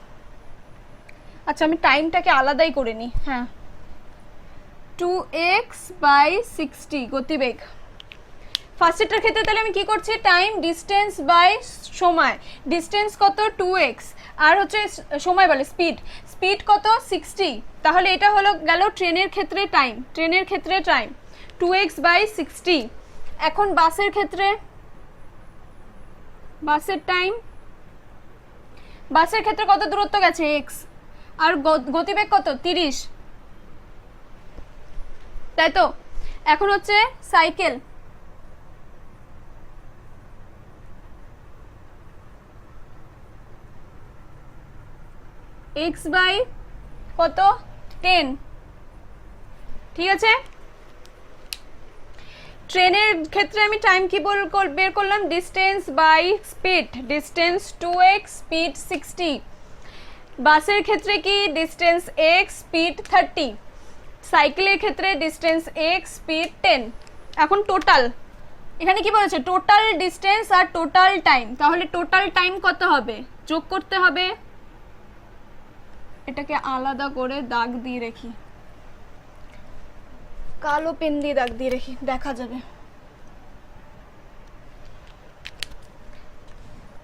আচ্ছা আমি টাইমটাকে আলাদাই করে নিই, হ্যাঁ 2x/60 গতিবেগ। ফার্স্টেরটার ক্ষেত্রে তাহলে আমি কি করছি, টাইম ডিস্টেন্স বাই সময়, ডিস্টেন্স কত 2x, আর হচ্ছে সময় বলে স্পিড, স্পিড কত 60, তাহলে এটা হলো গেল ট্রেনের ক্ষেত্রে টাইম, ট্রেনের ক্ষেত্রে টাইম 2x/60। এখন বাসের ক্ষেত্রে, বাসের টাইম, বাসের ক্ষেত্রে কত দূরত্ব গেছে x, আর গতিবেগ কত 30, তাই তো। এখন হচ্ছে সাইকেল, x বাই কত 10, ঠিক আছে। ট্রেনের ক্ষেত্রে আমি টাইম কি বের করলাম, distance by speed, distance 2x, speed 60। বাসের ক্ষেত্রে কি ডিস্টেন্স x, স্পিড 30। সাইকেলের ক্ষেত্রে ডিস্টেন্স x, স্পিড 10। এখন টোটাল, এখানে কি বলেছে, টোটাল ডিস্টেন্স আর টোটাল টাইম, তাহলে টোটাল টাইম কত হবে, যোগ করতে হবে, এটাকে আলাদা করে দাগ দিয়ে রাখি, কালো পেন দিয়ে দাগ দিয়ে রাখি, দেখা যাবে।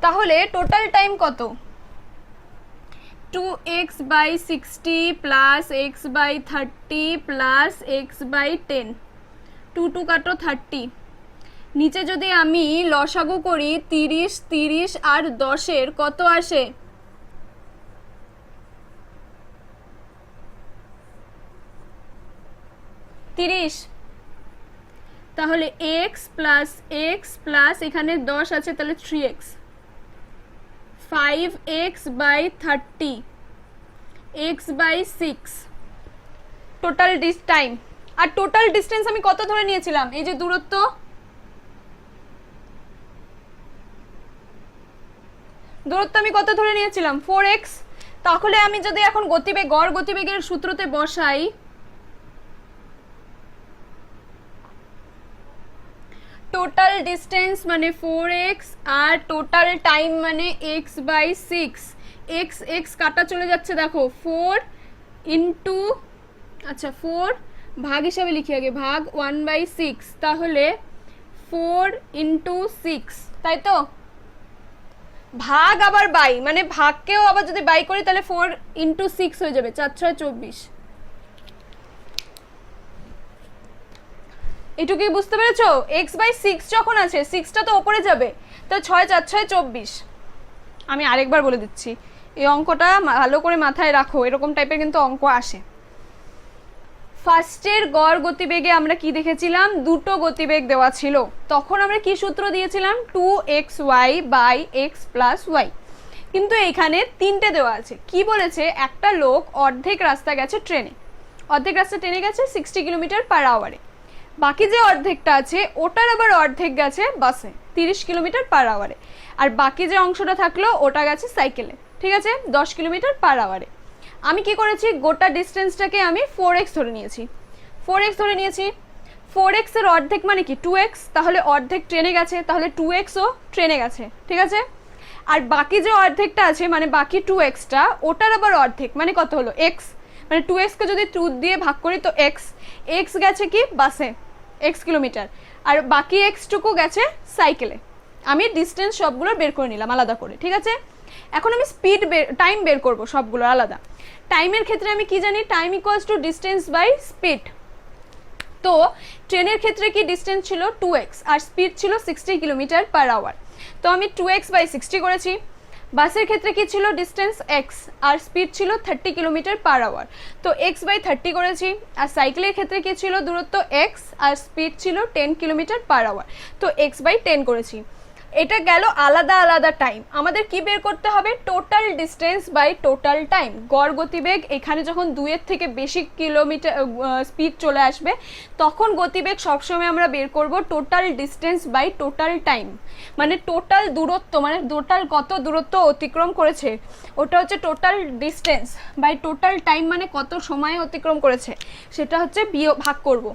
তাহলে টোটাল টাইম কত, 2x/60 plus x/30 plus x/10, 2 2 কাটো 30, নিচে যদি আমি লসাগু করি 30, 30 আর 10-এর কত আসে, 30। তাহলে x প্লাস এখানে 10 আছে, তাহলে 3x, 5x/30 x/6 total time. আর টোটাল ডিস্টেন্স আমি কত ধরে নিয়েছিলাম, এই যে দূরত্ব, আমি কত ধরে নিয়েছিলাম 4x। তাহলে আমি যদি এখন গতিবেগ, গড় গতিবেগের সূত্রতে বসাই, টোটাল ডিস্টেন্স মানে 4x আর টোটাল টাইম মানে x/6। x কাটা চলে যাচ্ছে, দেখো 4 ইন্টু, আচ্ছা 4 ভাগ হিসাবে লিখি আগে, ভাগ 1/6, তাহলে 4 ইন্টু 6, তাই তো? ভাগ আবার বাই, মানে ভাগকেও আবার যদি বাই করি তাহলে 4 ইন্টু 6 হয়ে যাবে, 4 6 24। এটুকুই বুঝতে পেরেছো? x/6 যখন আছে, 6টা তো ওপরে যাবে, তো 6 4 6 24। আমি আরেকবার বলে দিচ্ছি, এই অঙ্কটা ভালো করে মাথায় রাখো, এরকম টাইপের কিন্তু অঙ্ক আসে। ফার্স্টের গড় গতিবেগে আমরা কি দেখেছিলাম, দুটো গতিবেগ দেওয়া ছিল, তখন আমরা কি সূত্র দিয়েছিলাম, 2xy/x+y। কিন্তু এখানে তিনটে দেওয়া আছে। কি বলেছে, একটা লোক অর্ধেক রাস্তা গেছে ট্রেনে, অর্ধেক রাস্তা ট্রেনে গেছে 60 কিলোমিটার/আওয়ারে, বাকি যে অর্ধেকটা আছে ওটার আবার অর্ধেক গেছে বাসে 30 কিলোমিটার/আওয়ারে, আর বাকি যে অংশটা থাকলো ওটা গেছে সাইকেলে, ঠিক আছে, 10 কিলোমিটার/আওয়ারে। আমি কি করেছি, গোটা ডিস্টেন্সটাকে আমি 4x ধরে নিয়েছি, 4x ধরে নিয়েছি। 4x এর অর্ধেক মানে কি 2x, তাহলে অর্ধেক ট্রেনে গেছে, তাহলে 2xও ট্রেনে গেছে, ঠিক আছে। আর বাকি যে অর্ধেকটা আছে মানে বাকি 2xটা, ওটার আবার অর্ধেক মানে কত হলো x, মানে 2x কে যদি 2 দিয়ে ভাগ করি তো x গেছে কি বাসে x কিলোমিটার, আর বাকি x টুকু গেছে সাইকেলে। আমি ডিস্টেন্স সবগুলো বের করে নিলাম আলাদা করে, ঠিক আছে। এখন আমি স্পিড টাইম বের করব সবগুলো আলাদা। টাইমের ক্ষেত্রে আমি কি জানি, time equals to distance by speed. তো ট্রেনের ক্ষেত্রে কি ডিস্টেন্স ছিল 2x আর স্পিড ছিল 60 কিলোমিটার/আওয়ার, তো আমি 2x/60 করেছি। বাসের ক্ষেত্রে কি ছিল, ডিস্টেন্স x আর স্পিড ছিল 30 কিলোমিটার/আওয়ার, তো x/30 করেছি। আর সাইকেলের ক্ষেত্রে কি ছিল, দূরত্ব x আর স্পিড ছিল 10 কিলোমিটার/আওয়ার, তো x/10 করেছি। এটা গেল আলাদা আলাদা টাইম। আমাদের কি বের করতে হবে, total distance by total time. গড় গতিবেগ এখানে যখন 2-এর থেকে বেশি কিলোমিটার স্পিড চলে আসবে, তখন গতিবেগ সবসময় আমরা বের করব total distance by total time, মানে টোটাল দূরত্ব, মানে টোটাল কত দূরত্ব অতিক্রম করেছে, ওটা হচ্ছে total distance by total time, মানে কত সময় অতিক্রম করেছে, সেটা হচ্ছে ভাগ করব।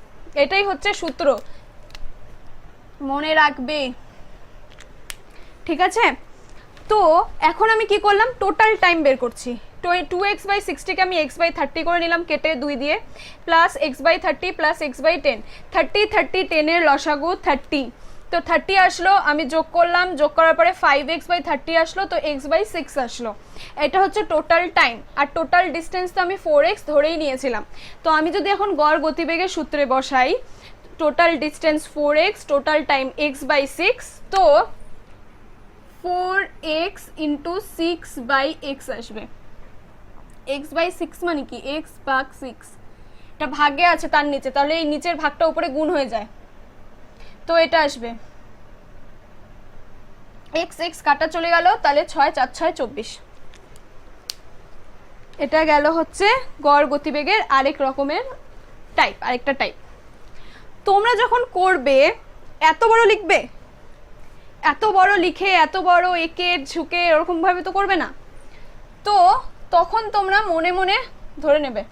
এটাই হচ্ছে সূত্র, মনে রাখবে, ঠিক আছে। তো এখন আমি কি করলাম, টোটাল টাইম বের করছি। 2x/60 কে আমি x/30 করে নিলাম কেটে 2 দিয়ে, প্লাস x/30 প্লাস x/10, 30 30 10 এর লসাগু 30, তো 30 আসলো, আমি যোগ করলাম, যোগ করার পরে 5x/30 আসলো, তো x/6 আসলো। এটা হচ্ছে টোটাল টাইম। আর টোটাল ডিস্টেন্স তো আমি 4x ধরেই নিয়েছিলাম। তো আমি যদি এখন গড় গতিবেগের সূত্রে বসাই, total distance 4x, total time x/6, তো 4x ইন্টু 6/x আসবে। x/6 মানে কি, x ভাগ 6, এটা ভাগে আছে তার নিচে, তাহলে এই নিচের ভাগটা উপরে গুণ হয়ে যায়, তো এটা আসবে x কাটা চলে গেল, তাহলে 6 4 6 24। এটা গেল হচ্ছে গড় গতিবেগের আরেক রকমের টাইপ, আরেকটা টাইপ। তোমরা যখন করবে এত বড় লিখবে, এত বড় লিখে এত বড় এঁকে ঝুঁকে এরকম ভাবে তো করবে না, তো তখন তোমরা মনে মনে ধরে নেবে।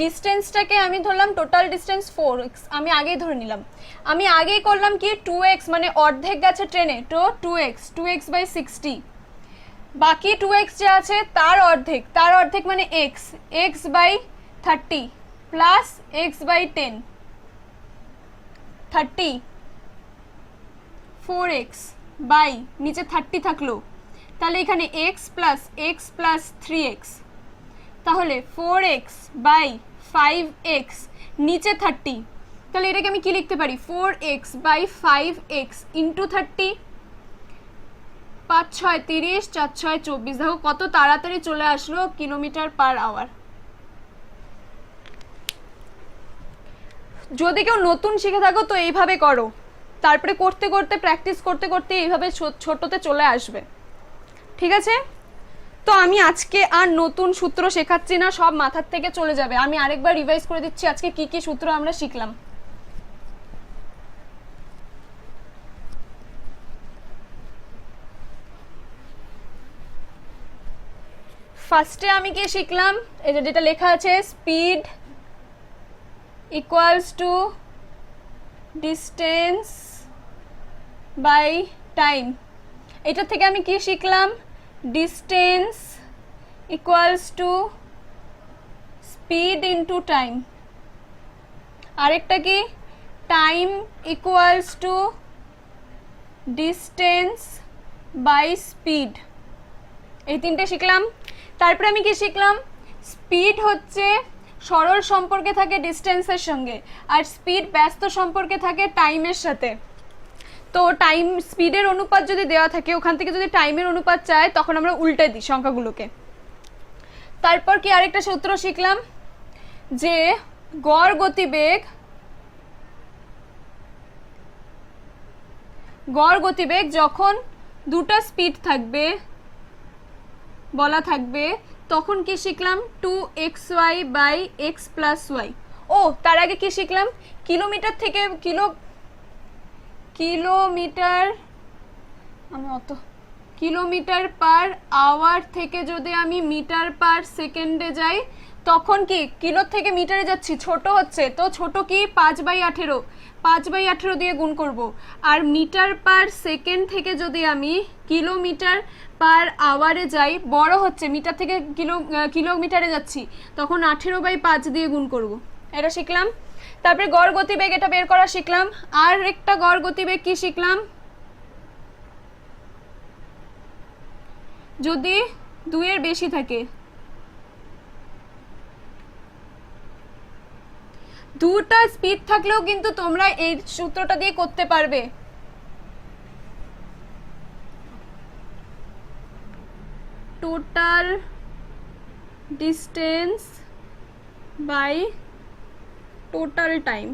ডিস্টেন্সটাকে আমি ধরলাম টোটাল ডিস্টেন্স 4x, আমি আগেই ধরে নিলাম। আমি আগেই করলাম কি 2x, মানে অর্ধেক গেছে ট্রেনে, তো 2x/60, বাকি 2x যে আছে তার অর্ধেক মানে x/30 plus x/10, 30 4x by নিচে 30 থাকলো, তাহলে এখানে x প্লাস 3x, তাহলে 4x/5x নিচে 30, তাহলে এটাকে আমি কি লিখতে পারি, 4x/5x ইন্টু 30, 5 6 30, 4 6 24। দেখো কত তাড়াতাড়ি চলে আসলো কিলোমিটার/আওয়ার। যদি কেউ নতুন শিখে থাকো তো এইভাবে করো, তারপরে করতে করতে প্র্যাকটিস করতে করতে এইভাবে ছোটতে চলে আসবে, ঠিক আছে? তো আমি আজকে আর নতুন সূত্র শেখাচ্ছি না, সব মাথার থেকে চলে যাবে। আমি আরেকবার রিভাইজ করে দিচ্ছি আজকে কি কি সূত্র আমরা শিখলাম। ফার্স্টে আমি কি শিখলাম, এই যেটা লেখা আছে speed equals to distance by time. এটা থেকে আমি কি শিখলাম, distance equals to speed into time. আরেকটা কি, time equals to distance by speed. এই তিনটে শিখলাম। তারপরে আমি কি শিখলাম, স্পিড হচ্ছে সরল সম্পর্কে থাকে ডিস্টেন্সের সঙ্গে, আর স্পিড ব্যস্ত সম্পর্কে থাকে টাইমের সাথে। তো টাইম স্পিডের অনুপাত যদি দেওয়া থাকে, ওখান থেকে যদি টাইমের অনুপাত চায় তখন আমরা উল্টে দিই সংখ্যাগুলোকে। তারপর কি আরেকটা সূত্র শিখলাম, যে গড় গতিবেগ যখন দুটো স্পিড থাকবে বলা থাকবে, তখন কি শিখলাম 2xy by x plus y. ও তার আগে কি শিখলাম, কিলোমিটার থেকে কিলোমিটার পার আওয়ার থেকে যদি আমি মিটার পার সেকেন্ডে যাই, তখন কি কিলো থেকে মিটারে যাচ্ছি, ছোট হচ্ছে, তো ছোট কি 5/18, 5/18 দিয়ে গুণ করব। আর মিটার পার সেকেন্ড থেকে যদি আমি কিলোমিটার পার আওয়ারে যাই, বড় হচ্ছে, মিটার থেকে কিলোমিটারে যাচ্ছি, তখন 18/5 দিয়ে গুণ করব। এটা শিখলাম। তারপরে গড় গতিবেগ এটা বের করা শিখলাম। আর একটা গড় গতিবেগ কি শিখলাম, যদি 2 এর বেশি থাকে, দুটা স্পিড থাকলেও কিন্তু তোমরা এই সূত্রটা দিয়ে করতে পারবে। Total distance by total time.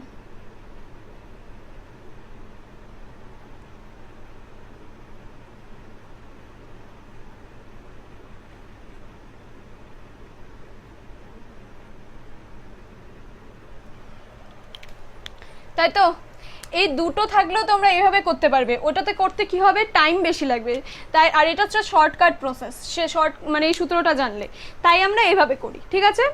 তাই তো, এই দুটো থাকলেও তোমরা এইভাবে করতে পারবে। ওটাতে করতে কি হবে, টাইম বেশি লাগবে, তাই। আর এটা হচ্ছে শর্টকাট প্রসেস, মানে এই সূত্রটা জানলে, তাই আমরা এইভাবে করি, ঠিক আছে?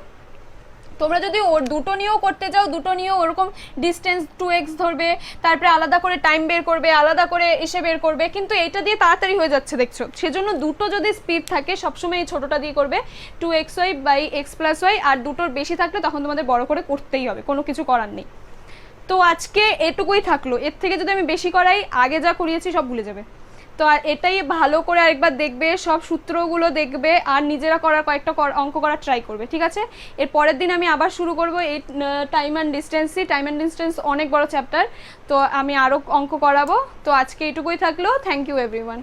তোমরা যদি ওর দুটো নিয়েও করতে যাও, দুটো নিয়েও ওরকম ডিস্টেন্স 2x ধরবে, তারপরে আলাদা করে টাইম বের করবে, আলাদা করে এসে বের করবে, কিন্তু এইটা দিয়ে তাড়াতাড়ি হয়ে যাচ্ছে, দেখছো? সেজন্য দুটো যদি স্পিড থাকে সবসময় এই ছোটোটা দিয়ে করবে, 2xy by x plus y. আর দুটোর বেশি থাকলে তখন তোমাদের বড় করে করতেই হবে, কোনো কিছু করার নেই। তো আজকে এটুকুই থাকলো। এর থেকে যদি আমি বেশি করাই, আগে যা করিয়েছি সব ভুলে যাবে। তো আর এটাই ভালো করে আরেকবার দেখবে, সব সূত্রগুলো দেখবে, আর নিজেরা করার কয়েকটা অঙ্ক করার ট্রাই করবে, ঠিক আছে? এর পরের দিন আমি আবার শুরু করব এই টাইম অ্যান্ড ডিস্টেন্স অনেক বড় চ্যাপ্টার, তো আমি আরও অঙ্ক করাবো। তো আজকে এইটুকুই থাকলো। Thank you everyone.